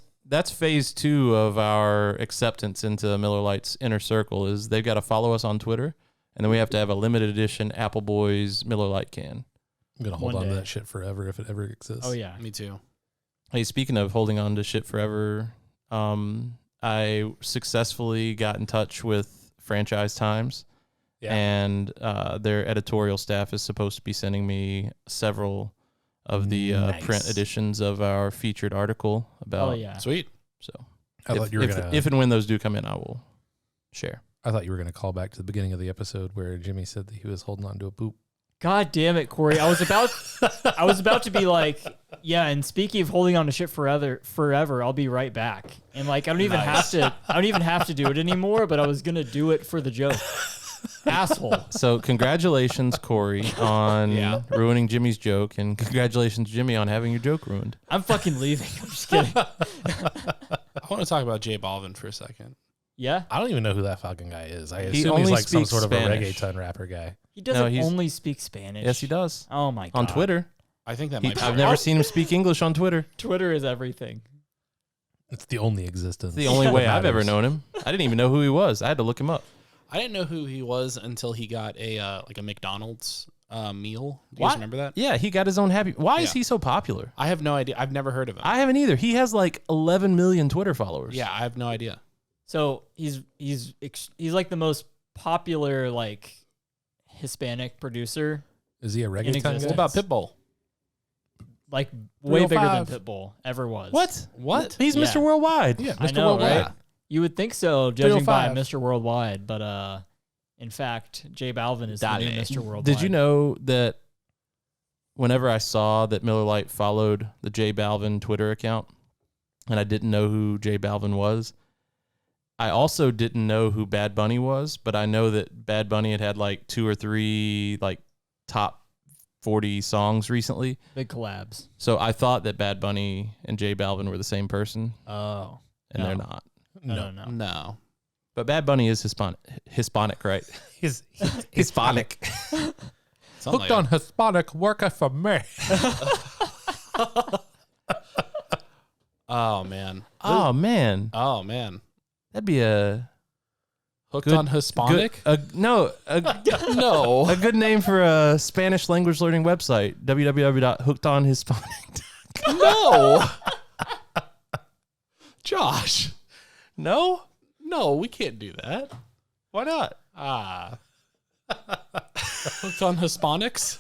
phase 2 of our acceptance into Miller Lite's inner circle. Is they've got to follow us on Twitter, and then we have to have a limited edition Appleboys Miller Lite can. I'm going to hold One on to day. that shit forever if it ever exists. Oh yeah. Me too. Hey, speaking of holding on to shit forever, I successfully got in touch with Franchise Times, Yeah. and their editorial staff is supposed to be sending me several of the Nice. print editions of our featured article about. Oh yeah. Sweet. So I thought you were going to. if and when those do come in, I will Share. I thought you were going to call back to the beginning of the episode where Jimmy said that he was holding on to a poop. God damn it, Corey. I was about to be like, yeah, and speaking of holding on to shit forever, I'll be right back. And like I don't even have to do it anymore, but I was gonna do it for the joke. Asshole. So congratulations, Corey, on ruining Jimmy's joke, and congratulations, Jimmy, on having your joke ruined. I'm fucking leaving. I'm just kidding. I want to talk about J Balvin for a second. Yeah? I don't even know who that fucking guy is. I He assume only he's like some speaks sort of Spanish. a reggaeton rapper guy. He doesn't he's- only speak Spanish. Yes, he does. Oh my god. On Twitter. I think that might be I've never seen him speak English on Twitter. Twitter is everything. It's the only existence. It's the only way I've ever matters. known him. I didn't even know who he was. I had to look him up. I didn't know who he was until he got a like a McDonald's meal. Do you What? guys remember that? Yeah, he got his own happy. Why is Yeah. he so popular? I have no idea. I've never heard of him. I haven't either. He has like 11 million Twitter followers. Yeah, I have no idea. So he's like the most popular like Hispanic producer, Is he a reggaeton existence. guy? What about Pitbull? like way bigger than 305. Pitbull ever was. What? He's Yeah. Mr. Worldwide. Yeah, I Mr. know, Worldwide. right? You would think so, judging by 305. Mr. Worldwide, but in fact, J Balvin is the new Dale. Mr. Worldwide. Did you know that whenever I saw that Miller Lite followed the J Balvin Twitter account, and I didn't know who J Balvin was, I also didn't know who Bad Bunny was, but I know that Bad Bunny had like 2 or 3 like top 40 songs recently. Big collabs. So I thought that Bad Bunny and J Balvin were the same person, Oh. and No. they're not. No. No. But Bad Bunny is Hispanic, right? He's Hispanic. Something hooked like on Hispanic worker for me. Oh man. Oh man, Oh man. that'd be a Hooked Good- on Hispanic? no, No. a good name for a Spanish language learning website. www.hookedonhispanic. No. Josh. No, No, we can't do that. why not? Hooked on Hispanics?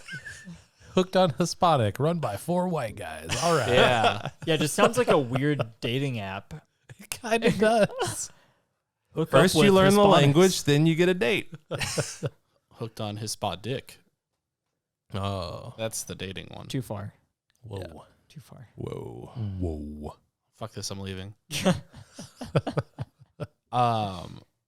Hooked on Hispanic, run by 4 white guys. All right. Yeah. Yeah, it just sounds like a weird dating app. It kind of does. Hook up First you with learn the Hispanics. language, then you get a date. Hooked on Hispadick. Oh, That's the dating one. Too far. Whoa. Too far. whoa. Whoa. Fuck this, I'm leaving.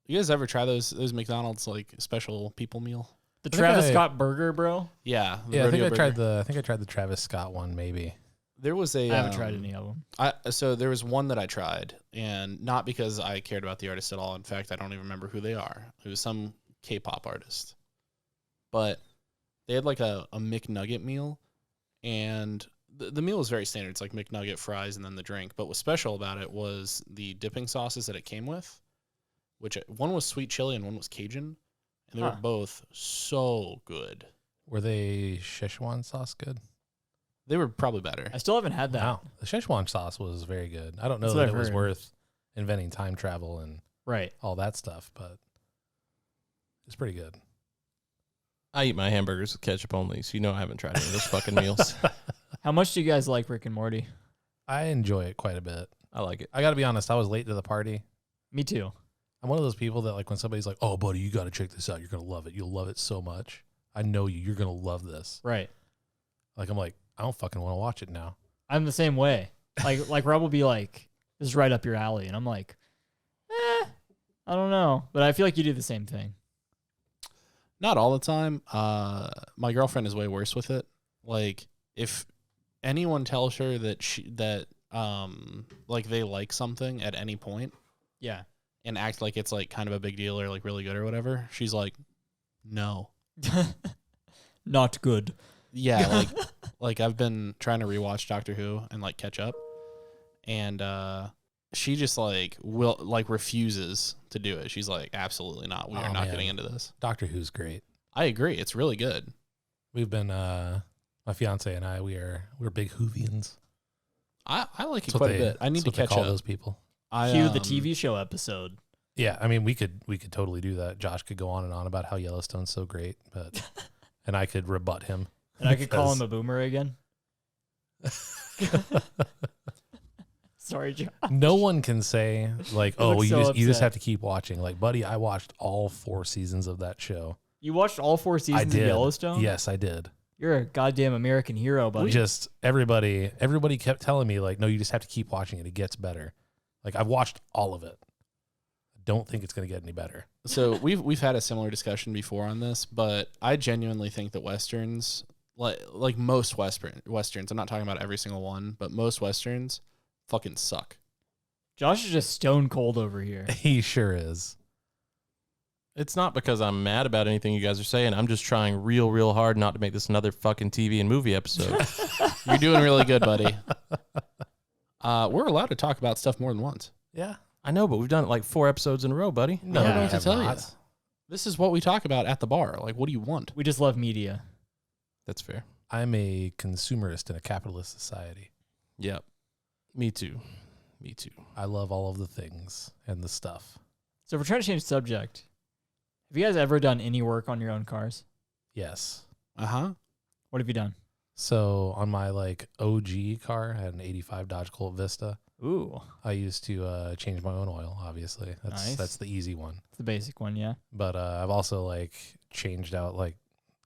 You guys ever try those McDonald's like special people meal? The think Travis I- Scott burger, bro. Yeah. the Yeah, I think rodeo I tried burger. the Travis Scott one maybe. There was a I haven't tried any of them. So there was one that I tried, and not because I cared about the artist at all. In fact, I don't even remember who they are. It was some K-pop artist, but they had like a McNugget meal, and the meal was very standard. It's like McNugget, fries, and then the drink. But what's special about it was the dipping sauces that it came with, which one was sweet chili and one was Cajun, and they were Huh. both so good. Were they Szechuan sauce good? They were probably better. I still haven't had that. Wow. The Szechuan sauce was very good. I don't know That's that what it I've was heard. worth inventing time travel and Right. all that stuff, but it's pretty good. I eat my hamburgers with ketchup only, so you know I haven't tried any of those fucking meals. How much do you guys like Rick and Morty? I enjoy it quite a bit. I like it. I got to be honest, I was late to the party. Me too. I'm one of those people that like when somebody's like, "Oh, buddy, you got to check this out. You're going to love it. You'll love it so much. I know you. You're going to love this." Right. Like I'm like, I don't fucking want to watch it now. I'm the same way. Like Rob will be like, "This is right up your alley," and I'm like, I don't know, but I feel like you do the same thing. Not all the time. My girlfriend is way worse with it. Like if anyone tells her that like they like something at any point Yeah. and act like it's like kind of a big deal or like really good or whatever, she's like, no. Not good. Yeah, like I've been trying to rewatch Doctor Who and like catch up, and she just like refuses to do it. She's like, absolutely not. We are Oh, not man. getting into this. Doctor Who's great. I agree. It's really good. We've been my fiance and I we're big Whovians. I like it That's what quite a they- bit. I need that's to what they catch call up. those people. Cue the TV show episode. Yeah, I mean we could totally do that. Josh could go on and on about how Yellowstone's so great, but and I could rebut him. And I could call Because- him a boomer again. Sorry, John. No one can say like, You oh, look you so just upset. have to keep watching. Like, buddy, I watched all 4 seasons of that show. You watched all 4 I seasons did. of Yellowstone? Yes, I did. You're a goddamn American hero, buddy. Just everybody kept telling me like, no, you just have to keep watching it. It gets better. Like, I've watched all of it. I don't think it's going to get any better. So we've had a similar discussion before on this, but I genuinely think that Westerns, like most Westerns, I'm not talking about every single one, but most Westerns fucking suck. Josh is just stone cold over here. He sure is. It's not because I'm mad about anything you guys are saying. I'm just trying real hard not to make this another fucking TV and movie episode. You're doing really good, buddy. We're allowed to talk about stuff more than once. Yeah. I know, but we've done it like 4 episodes in a row, buddy. I don't know we what to have tell not. you. This is what we talk about at the bar. Like, what do you want? We just love media. That's fair. I'm a consumerist in a capitalist society. Yep. Me too. Me too. I love all of the things and the stuff. So if we're trying to change the subject, have you guys ever done any work on your own cars? Yes. Uh-huh. What have you done? So on my like OG car, I had an 85 Dodge Colt Vista. Ooh, I used to change my own oil, obviously. Nice. That's the easy one. it's the basic one, yeah. But I've also like changed out like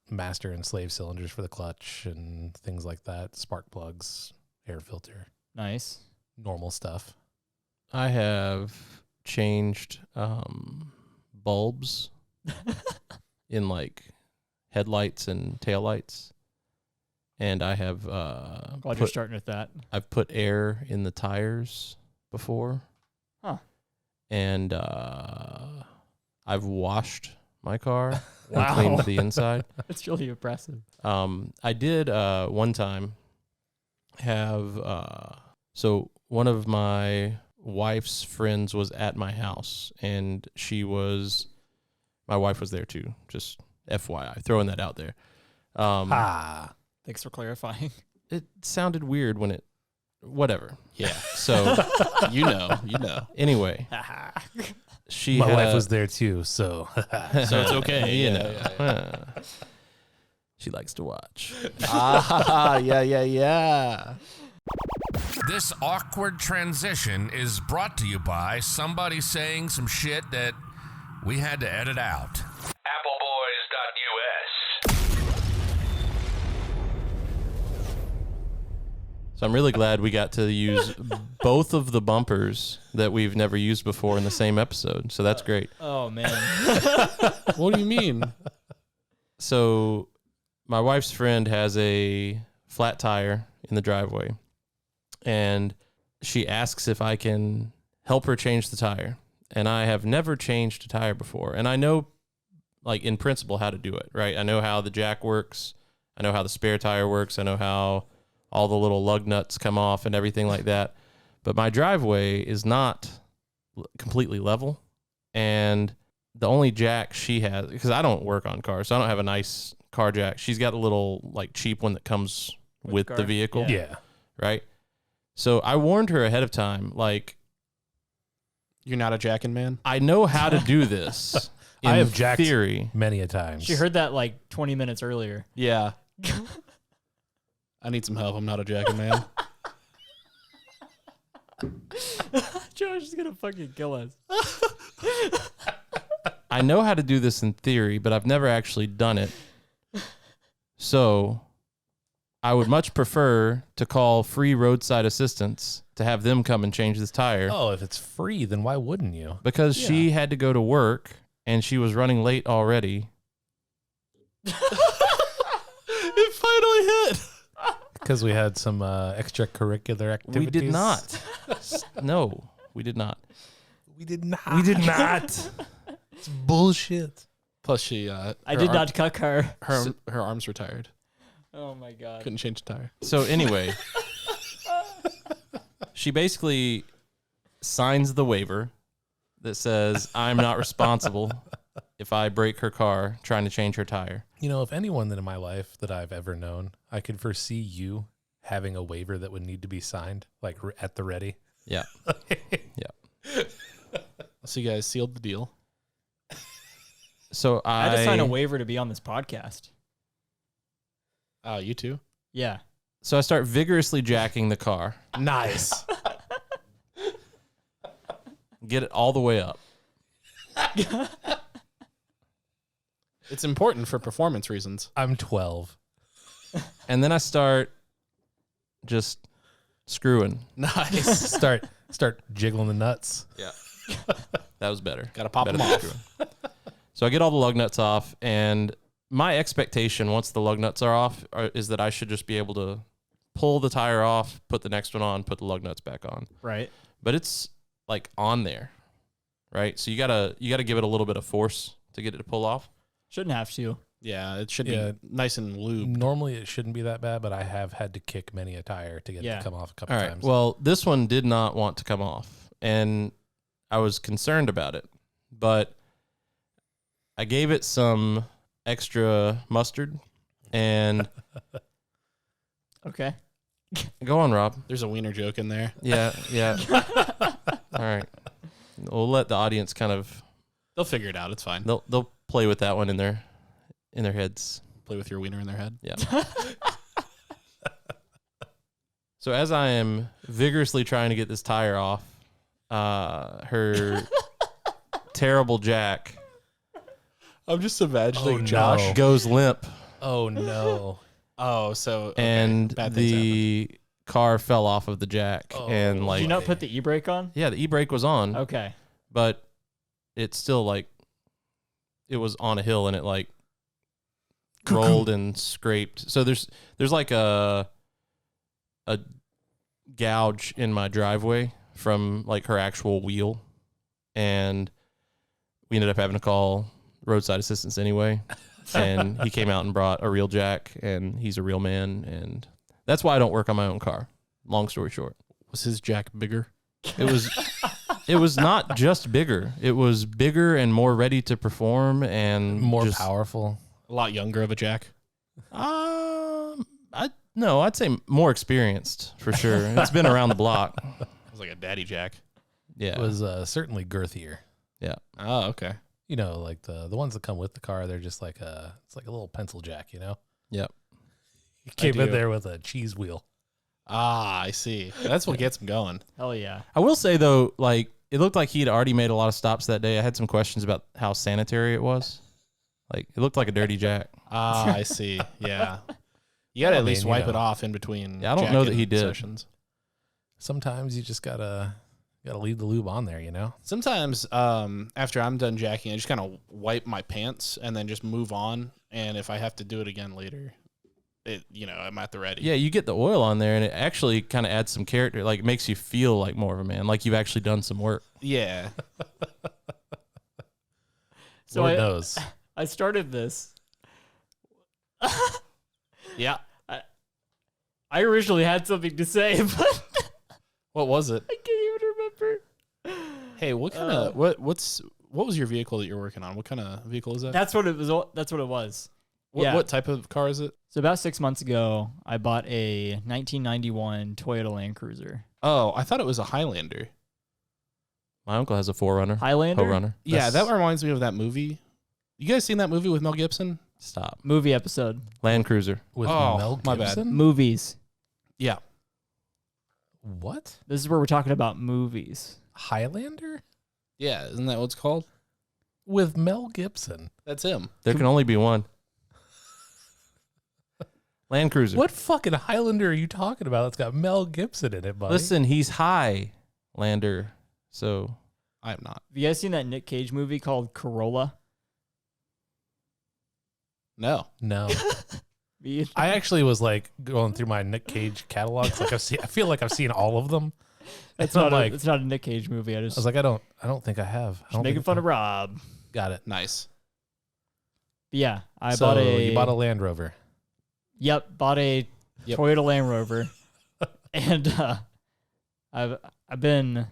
master and slave cylinders for the clutch and things like that. Spark plugs, air filter, Nice. normal stuff. I have changed bulbs in like headlights and taillights. And I have Glad you're starting with that. I've put air in the tires before. Huh. And I've washed my car and Wow. cleaned the inside. That's really impressive. I did one time have so one of my wife's friends was at my house, and my wife was there too. Just FYI, throwing that out there. Thanks for clarifying. It sounded weird when whatever. Yeah. So You know. anyway, she My had wife was there too, so So it's okay. you Yeah, know. yeah, She likes to watch. yeah. This awkward transition is brought to you by somebody saying some shit that we had to edit out. Appleboys.us. So I'm really glad we got to use both of the bumpers that we've never used before in the same episode. So that's great. Oh, man. What do you mean? So my wife's friend has a flat tire in the driveway, and she asks if I can help her change the tire. And I have never changed a tire before. And I know, like, in principle, how to do it, right? I know how the jack works. I know how the spare tire works. I know how all the little lug nuts come off and everything like that. But my driveway is not completely level. And the only jack she has, because I don't work on cars, so I don't have a nice car jack. She's got a little, like, cheap one that comes with car? the vehicle. yeah. Right? So I warned her ahead of time, like, You're not a jacking man? I know how to do this. In I have jacked theory. many a times. She heard that like 20 minutes earlier. Yeah. I need some help. I'm not a jacking man. Josh is going to fucking kill us. I know how to do this in theory, but I've never actually done it. So I would much prefer to call free roadside assistance to have them come and change this tire. Oh, if it's free, then why wouldn't you? Because she had to go to work and she was running late already. It finally hit. Because we had some extracurricular activities. We did not. No, we did not. We did not. We did not. It's bullshit. Plus, she. I did not cuck her. Her arms were tired. Oh, my God. Couldn't change the tire. So anyway, she basically signs the waiver that says I'm not responsible if I break her car trying to change her tire. You know, if anyone in my life that I've ever known, I could foresee you having a waiver that would need to be signed, like at the ready. Yeah. So you guys sealed the deal. So I had to sign a waiver to be on this podcast. Oh, you too? Yeah. So I start vigorously jacking the car. Nice. get it all the way up. It's important for performance reasons. I'm 12. And then I start just screwing. Nice. Start jiggling the nuts. Yeah. That was better. Gotta pop Better them than off. screwing. So I get all the lug nuts off, and my expectation once the lug nuts are off is that I should just be able to pull the tire off, put the next one on, put the lug nuts back on. Right. But it's like on there, right? So you gotta give it a little bit of force to get it to pull off. Shouldn't have to. Yeah, it should Yeah. be nice and lubed. Normally it shouldn't be that bad, but I have had to kick many a tire to get it Yeah. to come off a couple All right. times. Well, this one did not want to come off, and I was concerned about it, but I gave it some extra mustard, and Okay. go on, Rob. There's a wiener joke in there. Yeah. All right. We'll let the audience kind of They'll figure it out. It's fine. they'll play with that one in their heads. Play with your wiener in their head. Yeah. So as I am vigorously trying to get this tire off, her terrible jack I'm just imagining Oh, no. Josh. goes limp, oh no. Oh, so okay. and Bad things happen. the car fell off of the jack, and Oh. like Did you not put the e-brake on? yeah, the e-brake was on, Okay. but it's still like it was on a hill, and it like rolled and scraped. So there's like a gouge in my driveway from like her actual wheel, and we ended up having to call roadside assistance anyway. And he came out and brought a real jack, and he's a real man, and that's why I don't work on my own car. Long story short, Was his jack bigger? it was not just bigger. It was bigger and more ready to perform and More just, powerful. A lot younger of a jack. I'd say more experienced for sure. It's been around the block. It was like a daddy jack. Yeah. It was certainly girthier. Oh, okay. You know, like the ones that come with the car, they're just like it's like a little pencil jack, you know? Yep. He came in do. there with a cheese wheel. Ah, I see. That's what gets him going. Hell yeah. I will say though, like it looked like he'd already made a lot of stops that day. I had some questions about how sanitary it was. Like it looked like a dirty jack. Ah, I see. Yeah. You gotta I at least mean, you wipe know. it off in between. Yeah, I don't know that jacket he did. Sessions. Sometimes you just gotta leave the lube on there, you know? Sometimes after I'm done jacking, I just kind of wipe my pants and then just move on. And if I have to do it again later, I'm at the ready. Yeah, you get the oil on there, and it actually kind of adds some character. Like it makes you feel like more of a man, like you've actually done some work. Yeah. So Lord knows. I started this. Yeah. I originally had something to say, but What was it? I can't even remember. Hey, what kind of what was your vehicle that you're working on? What kind of vehicle is that? That's what it was. That's what it was. What type of car is it? So about 6 months ago, I bought a 1991 Toyota Land Cruiser. Oh, I thought it was a Highlander. My uncle has a 4Runner. Highlander? Runner. Yeah, that reminds me of that movie. You guys seen that movie with Mel Gibson? Stop. Movie episode. Land Cruiser. With Oh, Mel my bad. Gibson? Movies. Yeah. What? This is where we're talking about movies. Highlander? Yeah, isn't that what it's called? With Mel Gibson. That's him. There can only be one. Land Cruiser. What fucking Highlander are you talking about that's got Mel Gibson in it, buddy? Listen, he's Highlander. So I am not. Have you guys seen that Nick Cage movie called Corolla? No. No. Me- I actually was like going through my Nick Cage catalogs. Like I feel like I've seen all of them. It's And I'm not like, it's not a Nick Cage movie. I I just was like, I don't think I have. I just don't making think fun I- of Rob. Got it. Nice. But yeah, I So bought a. you bought a Land Rover. Yep, bought a Yep. Toyota Land Rover, and I've been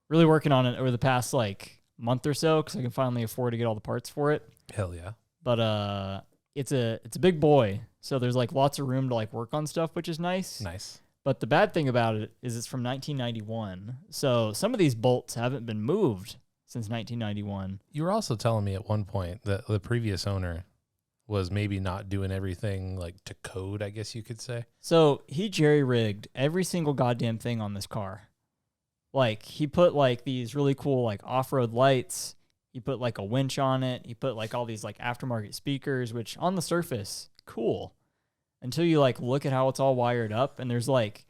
really working on it over the past like month or so because I can finally afford to get all the parts for it. Hell yeah. But it's a big boy, so there's like lots of room to like work on stuff, which is nice. Nice. But the bad thing about it is it's from 1991, so some of these bolts haven't been moved since 1991. You were also telling me at one point that the previous owner was maybe not doing everything like to code, I guess you could say. So he jerry rigged every single goddamn thing on this car. Like he put like these really cool like off-road lights. He put like a winch on it. He put like all these like aftermarket speakers, which on the surface, cool. Until you like look at how it's all wired up, and there's like,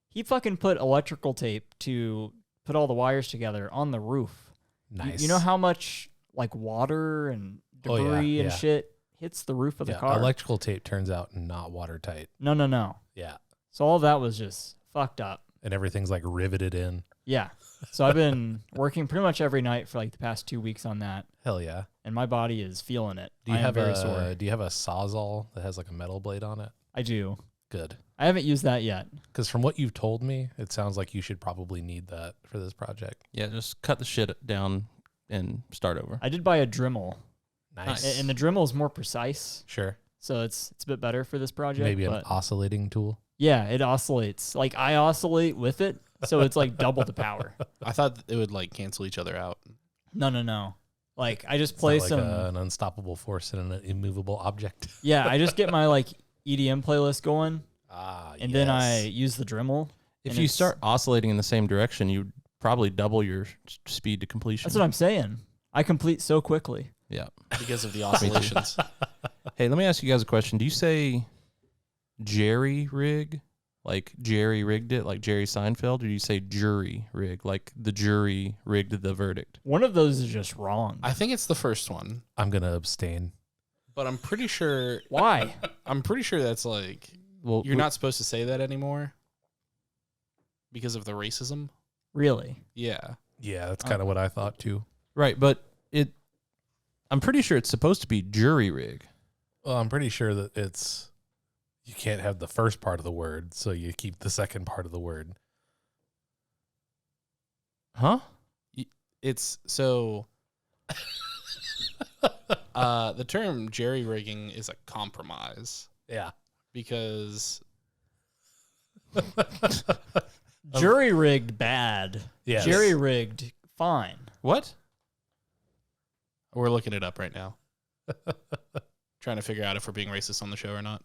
he fucking put electrical tape to put all the wires together on the roof. Nice. You know how much like water and debris and shit hits the roof of the car? Electrical tape turns out not watertight. No. Yeah. So all that was just fucked up. And everything's like riveted in. Yeah. So I've been working pretty much every night for like the past 2 weeks on that, Hell yeah. and my body is feeling it. Do you I am have very sore. Do you have a Sawzall that has like a metal blade on it? I do. Good. I haven't used that yet. Because from what you've told me, it sounds like you should probably need that for this project. Yeah, just cut the shit down and start over. I did buy a Dremel. Nice. And the Dremel is more precise, Sure. so it's a bit better for this project. Maybe an but oscillating tool. yeah, it oscillates. Like I oscillate with it, so it's like double the power. I thought it would like cancel each other out. No. Like I just It's play not some. like an unstoppable force in an immovable object. Yeah, I just get my like EDM playlist going, Ah, and then I use the Dremel. If and you it's- start oscillating in the same direction, you probably double your speed to completion. That's what I'm saying. I complete so quickly. Yeah. Because of the oscillations. Hey, let me ask you guys a question. Do you say jerry rig, like Jerry rigged it, like Jerry Seinfeld, or do you say jury rig, like the jury rigged the verdict? One of those is just wrong. I think it's the first one, I'm going to abstain. but I'm pretty sure Why? that's like Well, you're not supposed to say that anymore because of the racism. Really? Yeah. Yeah, that's kind of what I thought too. right, but I'm pretty sure it's supposed to be jury rig. Well, I'm pretty sure that you can't have the first part of the word, so you keep the second part of the word. Huh? It's so the term jerry rigging is a compromise Yeah. because Jury rigged bad. Yes. Jerry rigged fine. What? we're looking it up right now. Trying to figure out if we're being racist on the show or not.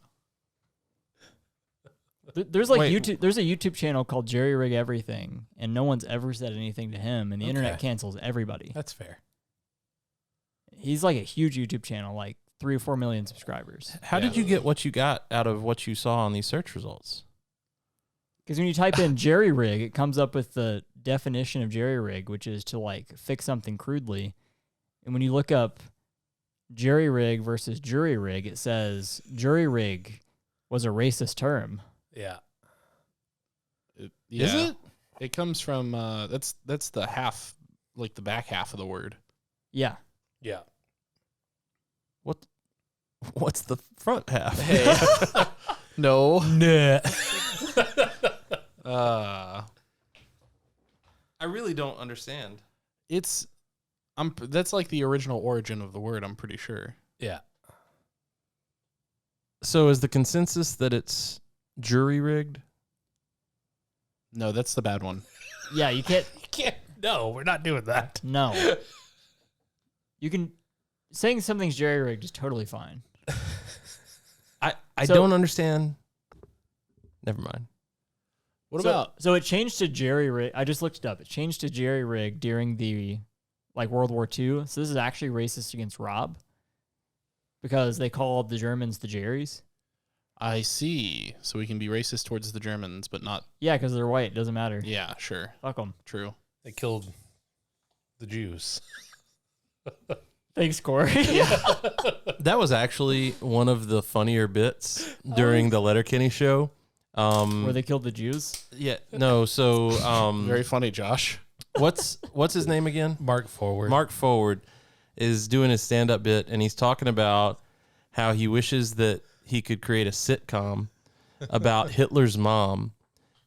There's like Wait. YouTube. There's a YouTube channel called Jerry Rig Everything, and no one's ever said anything to him, and the internet Okay. cancels everybody. That's fair. He's like a huge YouTube channel, like 3 or 4 million subscribers. How did you get what you got out of what you saw on these search results? Because when you type in jerry rig, it comes up with the definition of jerry rig, which is to like fix something crudely. And when you look up jerry rig versus jury rig, it says jury rig was a racist term. Yeah. Yeah. Is it? It comes from that's the half, like the back half of the word. Yeah. Yeah. What's the front half? No. Nah. I really don't understand. It's that's like the original origin of the word, I'm pretty sure. Yeah. So is the consensus that it's jury rigged? No, that's the bad one. Yeah, you can't. No, we're not doing that. No. You can. Saying something's jerry rigged is totally fine. I So- don't understand. Never mind. What So- about So it changed to jerry rig. I just looked it up. It changed to jerry rig during the like World War II. So this is actually racist against Rob because they called the Germans the Jerrys. I see. So we can be racist towards the Germans, but not. Yeah, because they're white. It doesn't matter. Yeah, sure. Fuck them. True. They killed the Jews. Thanks, Cory. That was actually one of the funnier bits during the Letterkenny show. Where they killed the Jews. Yeah, no. So, Very funny, Josh. what's his name again? Mark Forward. Mark Forward is doing his stand-up bit, and he's talking about how he wishes that he could create a sitcom about Hitler's mom,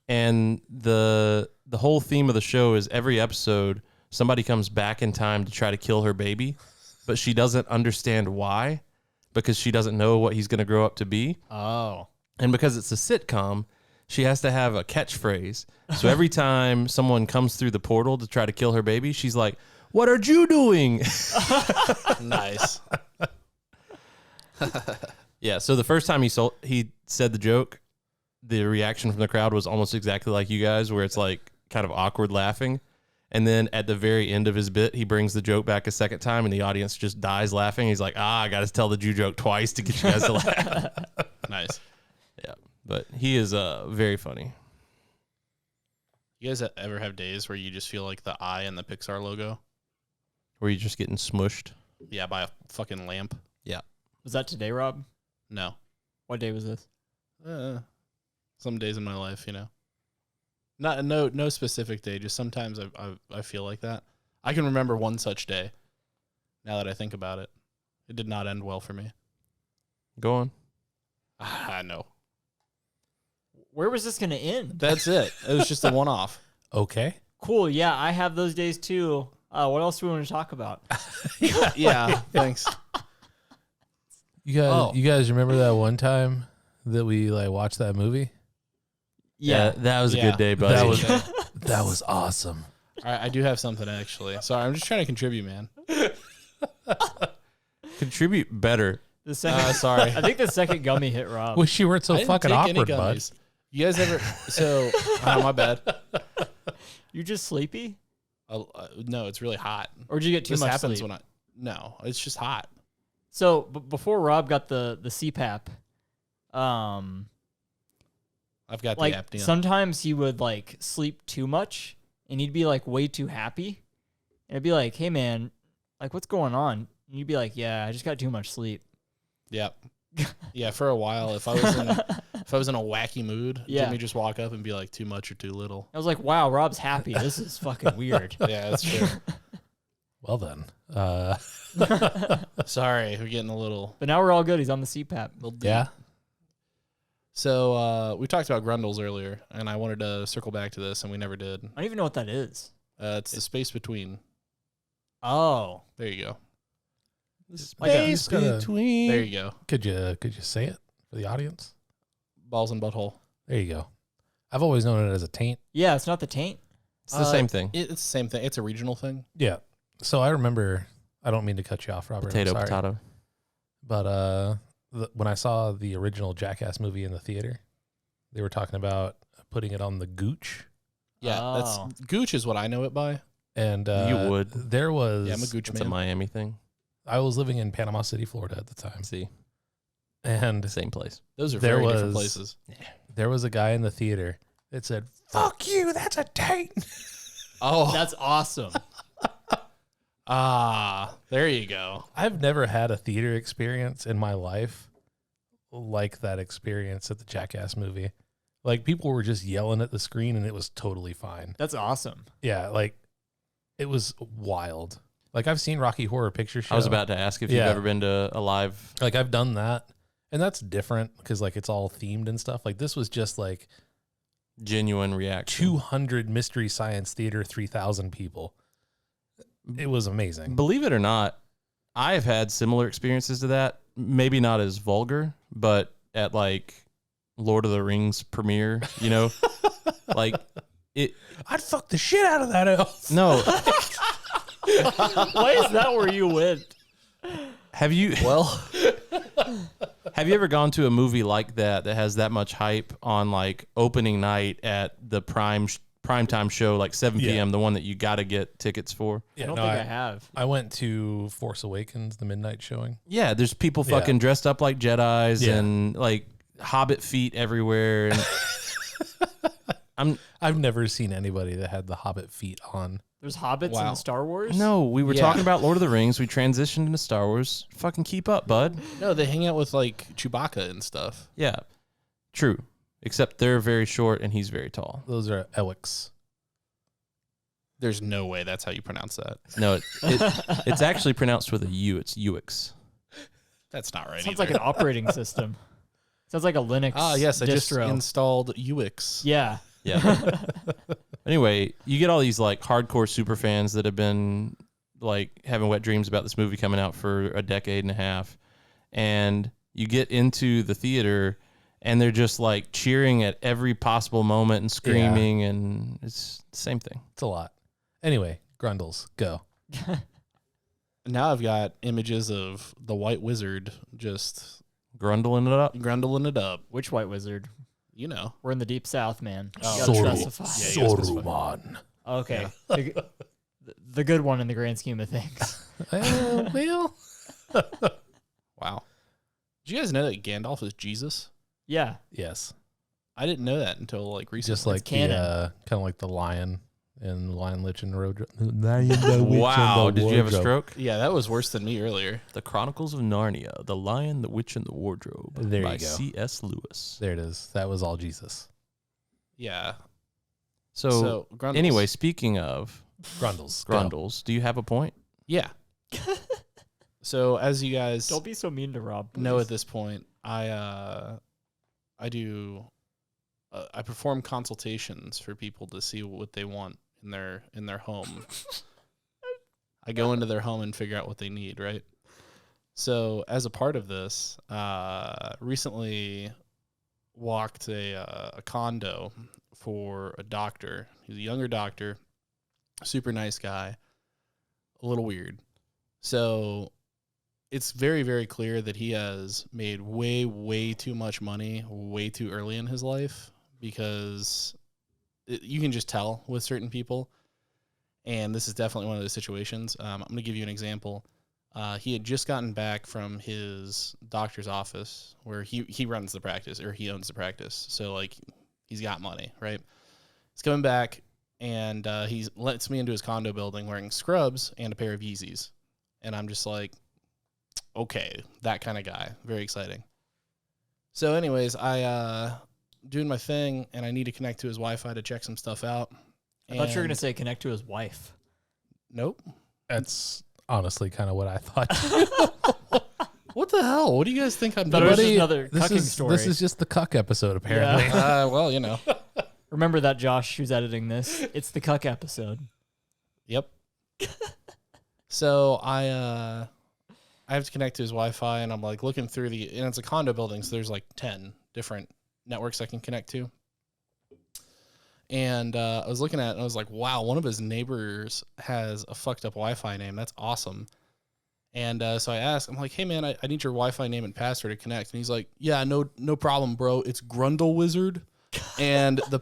and the whole theme of the show is every episode somebody comes back in time to try to kill her baby, but she doesn't understand why, because she doesn't know what he's going to grow up to be. Oh. And because it's a sitcom, she has to have a catchphrase. So every time someone comes through the portal to try to kill her baby, she's like, "What are you doing?" Nice. Yeah. So the first time he said the joke, the reaction from the crowd was almost exactly like you guys, where it's like kind of awkward laughing. And then at the very end of his bit, he brings the joke back a second time, and the audience just dies laughing. He's like, I got to tell the Jew joke twice to get you guys to laugh. Nice. Yeah, but he is very funny. You guys ever have days where you just feel like the eye in the Pixar logo? Where you just getting smushed. Yeah, by a fucking lamp. Was that today, Rob? No. What day was this? Some days in my life, no specific day. Just sometimes I feel like that. I can remember one such day. Now that I think about it, it did not end well for me. Go on. I know. Where was this going to end? That's it. It was just a one-off. Okay. Cool. Yeah, I have those days too. What else do we want to talk about? Yeah. Thanks. You guys remember that one time that we like watched that movie? Yeah. That was a good day, buddy. That was awesome. All right, I do have something actually. Sorry, I'm just trying to contribute, man. Contribute better. The second, sorry. I think the second gummy hit Rob. Wish you weren't so I didn't fucking take any awkward, bud. gummies. You guys ever? My bad. You just sleepy? No, it's really hot. Or did you get too This much happens sleep? No, it's just hot. So before Rob got the CPAP, I've got like the apnea. sometimes he would like sleep too much and he'd be like way too happy. And I'd be like, hey man, like what's going on? And you'd be like, yeah, I just got too much sleep. Yep. Yeah, for a while, if I was in a wacky mood, Yeah. Jimmy just walk up and be like, too much or too little. I was like, wow, Rob's happy. This is fucking weird. Yeah, that's true. Well then. Sorry, we're getting a little. But now we're all good. He's on the CPAP. Yeah. So we talked about grundles earlier, and I wanted to circle back to this, and we never did. I don't even know what that is. It's the space between. Oh. There you go. Space between. There you go. Could you say it for the audience? Balls and butthole. There you go. I've always known it as a taint. Yeah, it's not the taint. It's the same thing. It's the same thing. It's a regional thing. Yeah. So I remember. I don't mean to cut you off, Robert. I'm sorry. Potato. But when I saw the original Jackass movie in the theater, they were talking about putting it on the gooch. Yeah, Oh. that's Gooch is what I know it by. And You would. There was. Yeah, I'm a Gooch It's man. a Miami thing. I was living in Panama City, Florida at the time, See, and same place. Those are there very different was- places. there was a guy in the theater that said, "Fuck you, that's a taint." Oh, That's awesome. there you go. I've never had a theater experience in my life like that experience at the Jackass movie. Like people were just yelling at the screen and it was totally fine. That's awesome. Yeah, like it was wild. Like I've seen Rocky Horror Picture Show. I was about to ask if you've Yeah. ever been to a live. like I've done that, and that's different because like it's all themed and stuff. Like this was just like Genuine reaction. 200 Mystery Science Theater, 3,000 people. It was amazing. Believe it or not, I have had similar experiences to that. Maybe not as vulgar, but at like Lord of the Rings premiere, like it. I'd fuck the shit out of that elf. No, Why is that where you went? have you? Well, Have you ever gone to a movie like that has that much hype on like opening night at the primetime show, like 7 Yeah. p.m., the one that you got to get tickets for? Yeah, I don't no, think I have. I went to Force Awakens, the midnight showing. Yeah, there's people Yeah. fucking dressed up like Jedis Yeah. and like Hobbit feet everywhere. And I've never seen anybody that had the Hobbit feet on. There's hobbits Wow. in Star Wars? no, we were Yeah. talking about Lord of the Rings. We transitioned into Star Wars. Fucking keep up, bud. no, they hang out with like Chewbacca and stuff. Yeah, true. Except they're very short and he's very tall. Those are Ewoks. There's no way that's how you pronounce that. No, it's actually pronounced with a U. It's Uix. That's not right. Sounds either. like an operating system. Sounds like a Linux yes, I just distro. installed UX. Yeah. Yeah. Anyway, you get all these like hardcore super fans that have been like having wet dreams about this movie coming out for a decade and a half, and you get into the theater and they're just like cheering at every possible moment and screaming, and it's the same thing. It's a lot. Anyway, Grundles, go. Now I've got images of the White Wizard just Grundling it up. grundling it up. Which White Wizard? You know. We're in the deep south, man. Oh. You gotta Soru- specify. Yeah, you gotta specify. Soruman. Okay. The good one in the grand scheme of things. Well, Wow. Did you guys know that Gandalf is Jesus? Yeah. yes. I didn't know that until like recently. Just like the canon. kind of like the lion in Lion, Lich, and the Wardrobe. Wow, did you have a stroke? Yeah, that was worse than me earlier. The Chronicles of Narnia, The Lion, the Witch, and the Wardrobe There by you go. C.S. Lewis. There it is. That was all Jesus. Yeah. So Grundles. anyway, speaking of Grundles. Go. Grundles, do you have a point? Yeah. So as you guys Don't be so mean to Rob. know please. at this point, I perform consultations for people to see what they want in their home. I go into their home and figure out what they need, right? So as a part of this, recently walked a condo for a doctor. He's a younger doctor, super nice guy, a little weird. So it's very, very clear that he has made way, way too much money way too early in his life, because you can just tell with certain people. And this is definitely one of those situations. I'm going to give you an example. He had just gotten back from his doctor's office where he runs the practice, or he owns the practice. So, like, he's got money, right? He's coming back, and he lets me into his condo building wearing scrubs and a pair of Yeezys. And I'm just like, okay, that kind of guy. Very exciting. So anyways, I doing my thing, and I need to connect to his Wi-Fi to check some stuff out. I thought you were And- gonna say connect to his wife. Nope. That's honestly kind of what I thought. What the hell? What do you guys think I'm Thought it was doing? just another this cucking is story. this is just the Cuck episode, apparently. Well, you know. Remember that, Josh, who's editing this? It's the cuck episode. Yep. So I have to connect to his Wi-Fi, and I'm like looking through and it's a condo building, so there's like 10 different networks I can connect to. And I was looking at it, and I was like, wow, one of his neighbors has a fucked up Wi-Fi name. That's awesome. And so I asked, I'm like, hey man, I need your Wi-Fi name and password to connect. And he's like, yeah, no problem, bro. It's Grundle Wizard. And the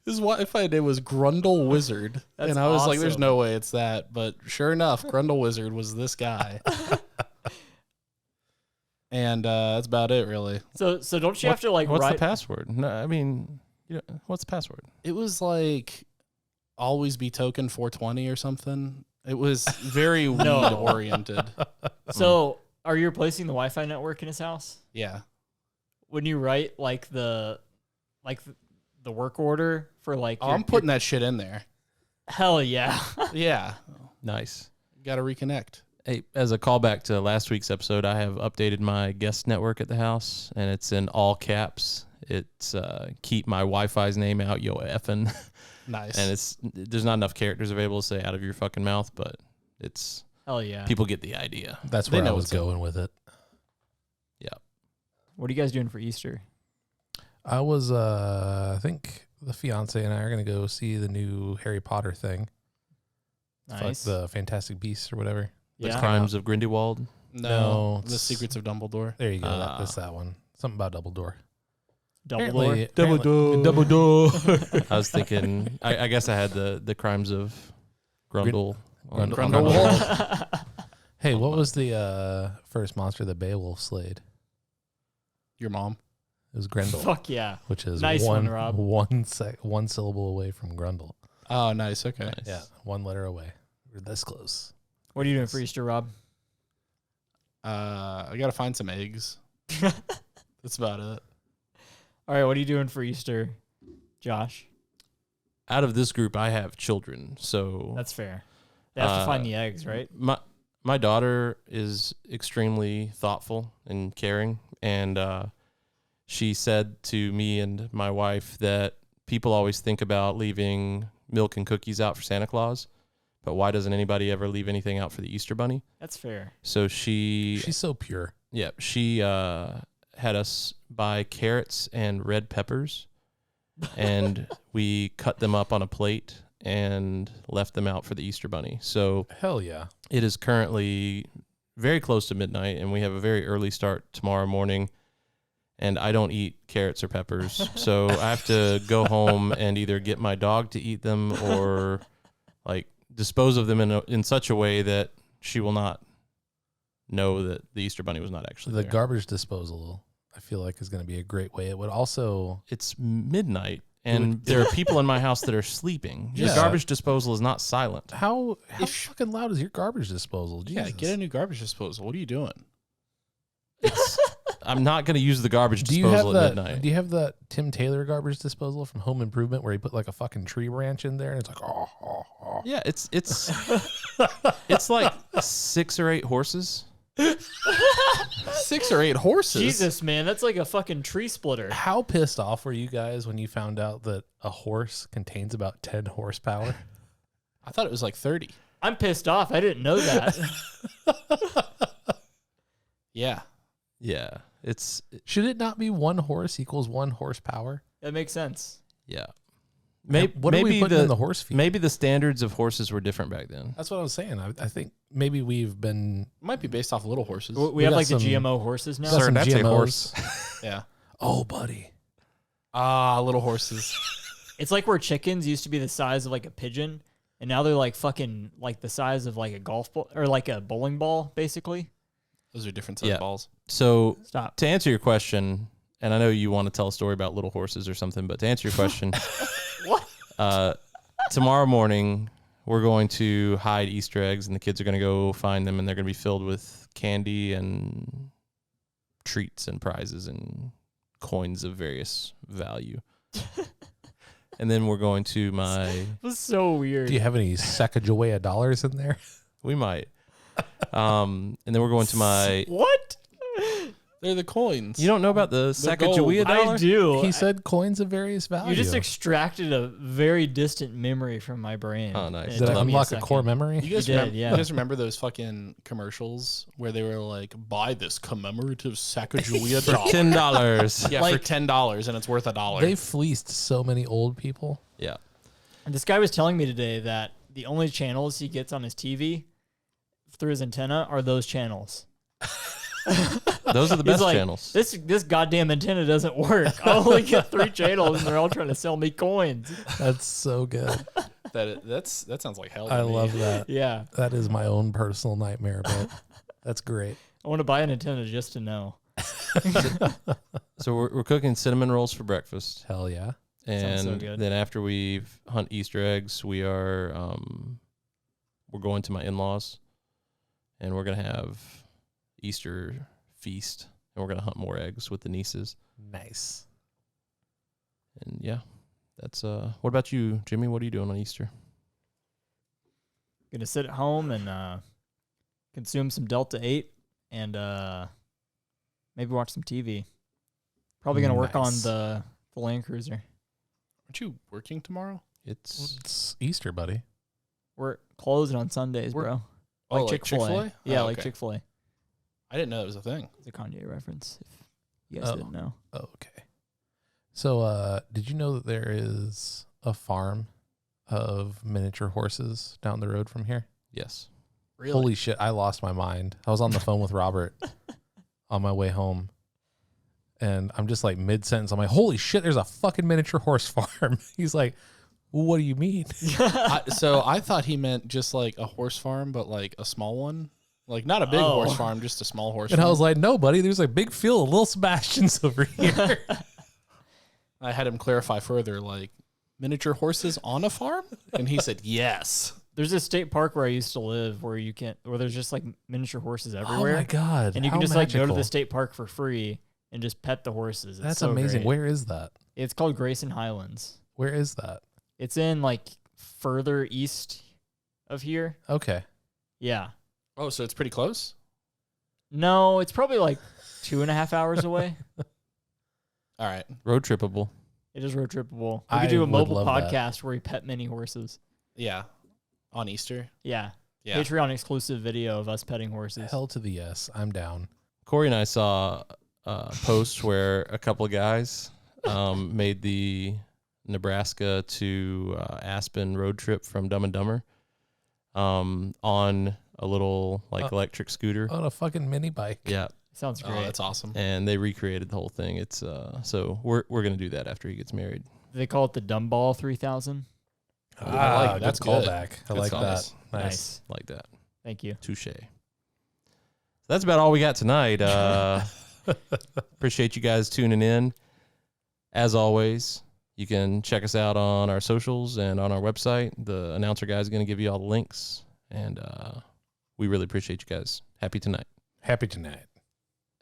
his Wi-Fi name was Grundle Wizard. That's and I was like, there's awesome. no way it's that. But sure enough, Grundle Wizard was this guy. And that's about it, really. So don't you have to like What's write? the password? No, I mean, what's the password? It was like always be token 420 or something. It was very weed oriented. So are you replacing the Wi-Fi network in his house? Yeah. When you write like the work order for like, Oh, I'm putting that shit in there. hell yeah. Yeah. Nice. Got to reconnect. Hey, as a callback to last week's episode, I have updated my guest network at the house, and it's in all caps. It's keep my Wi-Fi's name out, yo effing. Nice. And there's not enough characters available to say out of your fucking mouth, but it's Hell yeah. people get the idea. That's They where I know was what's up. going with it. What are you guys doing for Easter? I was, I think the fiance and I are going to go see the new Harry Potter thing. It's Nice. like the Fantastic Beasts or whatever. The Yeah. Crimes of Grindelwald. No, The it's- Secrets of Dumbledore. There you go. That's that one. Something about Dumbledore. Dumbledore. Dumbledore. I was thinking, I guess I had the Crimes of Grundle. on- Grindelwald. Hey, what was the first monster that Beowulf slayed? Your mom. It was Grendel, Fuck yeah. which is Nice one, one Rob. one syllable away from Grundle. Oh, nice. Okay. Nice. Yeah, one letter away. We're this close. What are you doing for Easter, Rob? I got to find some eggs. That's about it. All right, what are you doing for Easter, Josh? Out of this group, I have children, so That's fair. They have to find the eggs, right? my daughter is extremely thoughtful and caring, and she said to me and my wife that people always think about leaving milk and cookies out for Santa Claus, but why doesn't anybody ever leave anything out for the Easter Bunny? That's fair. So She's so pure. she had us buy carrots and red peppers, and we cut them up on a plate and left them out for the Easter Bunny. So Hell yeah. it is currently very close to midnight, and we have a very early start tomorrow morning. and I don't eat carrots or peppers. So I have to go home and either get my dog to eat them or like dispose of them in such a way that she will not know that the Easter Bunny was not actually The there. garbage disposal, I feel like, is going to be a great way. It would also... It's midnight, and there are people in my house that are sleeping. The garbage disposal is not silent. How fucking loud is your garbage disposal? Jesus. Yeah, get a new garbage disposal. What are you doing? I'm not going to use the garbage Do you have disposal at that? midnight. Do you have that Tim Taylor garbage disposal from Home Improvement where he put like a fucking tree branch in there and it's like Yeah, it's it's like 6 or 8 horses. 6 or 8 horses. Jesus, man, that's like a fucking tree splitter. How pissed off were you guys when you found out that a horse contains about 10 horsepower? I thought it was like 30. I'm pissed off. I didn't know that. Yeah. Yeah, Should it not be 1 horse equals 1 horsepower? That makes sense. yeah. What are we putting in the horse feed? Maybe the standards of horses were different back then. That's what I was saying. I think maybe we've been... It might be based off little horses. We have got like some- the GMO horses now. got some that's a GMOs. horse. Yeah. Oh, buddy. Little horses. It's like where chickens used to be the size of like a pigeon, and now they're like fucking like the size of like a golf ball or like a bowling ball, basically. Those are different size Yeah. balls. So Stop. to answer your question, and I know you want to tell a story about little horses or something, but to answer your question, tomorrow morning we're going to hide Easter eggs, and the kids are going to go find them, and they're going to be filled with candy and treats and prizes and coins of various value. And then we're going to That's so weird. Do you have any Sacagawea dollars in there? we might. And then we're going to What? They're the coins. You don't know about the Sacagawea I dollar? do. He said coins of various value. You just extracted a very distant memory from my brain. Oh, nice. It Did took I me unlock a second. core memory? You guys, You did, yeah. you guys remember those fucking commercials where they were like, buy this commemorative Sacagawea dollar? $10. Yeah, for $10 and it's worth $1. They fleeced so many old people. Yeah. And this guy was telling me today that the only channels he gets on his TV through his antenna are those channels. Those are the He's best like, channels. This goddamn antenna doesn't work. I only get 3 channels, and they're all trying to sell me coins. That's so good. That sounds like hell to I me. love that. Yeah, That is my own personal nightmare, but that's great. I want to buy an antenna just to know. So we're cooking cinnamon rolls for breakfast, Hell yeah. Sounds so and good. then after we hunt Easter eggs, we're going to my in-laws, and we're gonna have Easter feast, and we're gonna hunt more eggs with the nieces. Nice. And yeah, that's What about you, Jimmy? What are you doing on Easter? Gonna sit at home and consume some Delta 8 and maybe watch some TV. Probably gonna work on Nice. the Land Cruiser. Aren't you working tomorrow? It's Easter, buddy. We're closed on Sundays, bro. Oh, like Chick-fil-A? Yeah, Oh, like okay. Chick-fil-A. I didn't know that was a thing. It's a Kanye reference. If you guys Oh. didn't know. Oh, okay. So, did you know that there is a farm of miniature horses down the road from here? Yes. Really? Holy shit, I lost my mind. I was on the phone with Robert on my way home, and I'm just like mid-sentence. I'm like, holy shit, there's a fucking miniature horse farm. He's like, what do you mean? So I thought he meant just like a horse farm, but like a small one. Like not a big Oh. horse farm, just a small horse And farm. I was like, no, buddy, there's a big field of little Sebastians over here. I had him clarify further, like miniature horses on a farm? And he said, yes. There's a state park where I used to live where there's just like miniature horses everywhere. Oh my God. And you how can just like go to magical. the state park for free and just pet the horses. It's That's so amazing. great. Where is that? It's called Grayson Highlands. Where is that? It's in like further east of here. Okay. Yeah. Oh, so it's pretty close? No, it's probably like 2.5 hours away. All right. Road trippable. It is road trippable. We I could do a would mobile love that. podcast where we pet mini horses. Yeah. On Easter. Yeah. Yeah. Patreon exclusive video of us petting horses. Hell to the yes. I'm down. Cory and I saw a post where a couple of guys made the Nebraska to Aspen road trip from Dumb and Dumber on a little like electric scooter. On a fucking mini bike. Yeah. Sounds Oh, great. that's awesome. and they recreated the whole thing. It's so we're gonna do that after he gets married. They call it the Dumbball 3000. Ah, that's good good. callback. I Good like sauce. that. Nice. Like that. Thank you. Touche. That's about all we got tonight. Appreciate you guys tuning in. As always, you can check us out on our socials and on our website. The announcer guy is going to give you all the links. And we really appreciate you guys. Happy tonight. Happy tonight.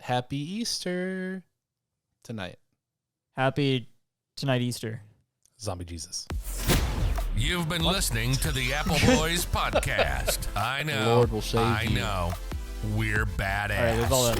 Happy Easter tonight. Happy tonight Easter. Zombie Jesus. You've been listening to the Appleboys podcast. I know. Lord will save I you. know. We're badass. All right, leave all that.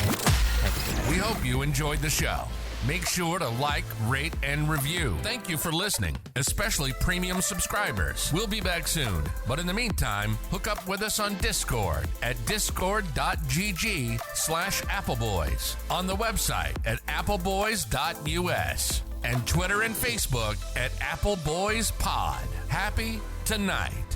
We hope you enjoyed the show. Make sure to like, rate, and review. Thank you for listening, especially premium subscribers. We'll be back soon. But in the meantime, hook up with us on Discord at discord.gg/Appleboys, on the website at appleboys.us, and Twitter and Facebook at AppleboysPod. Happy tonight.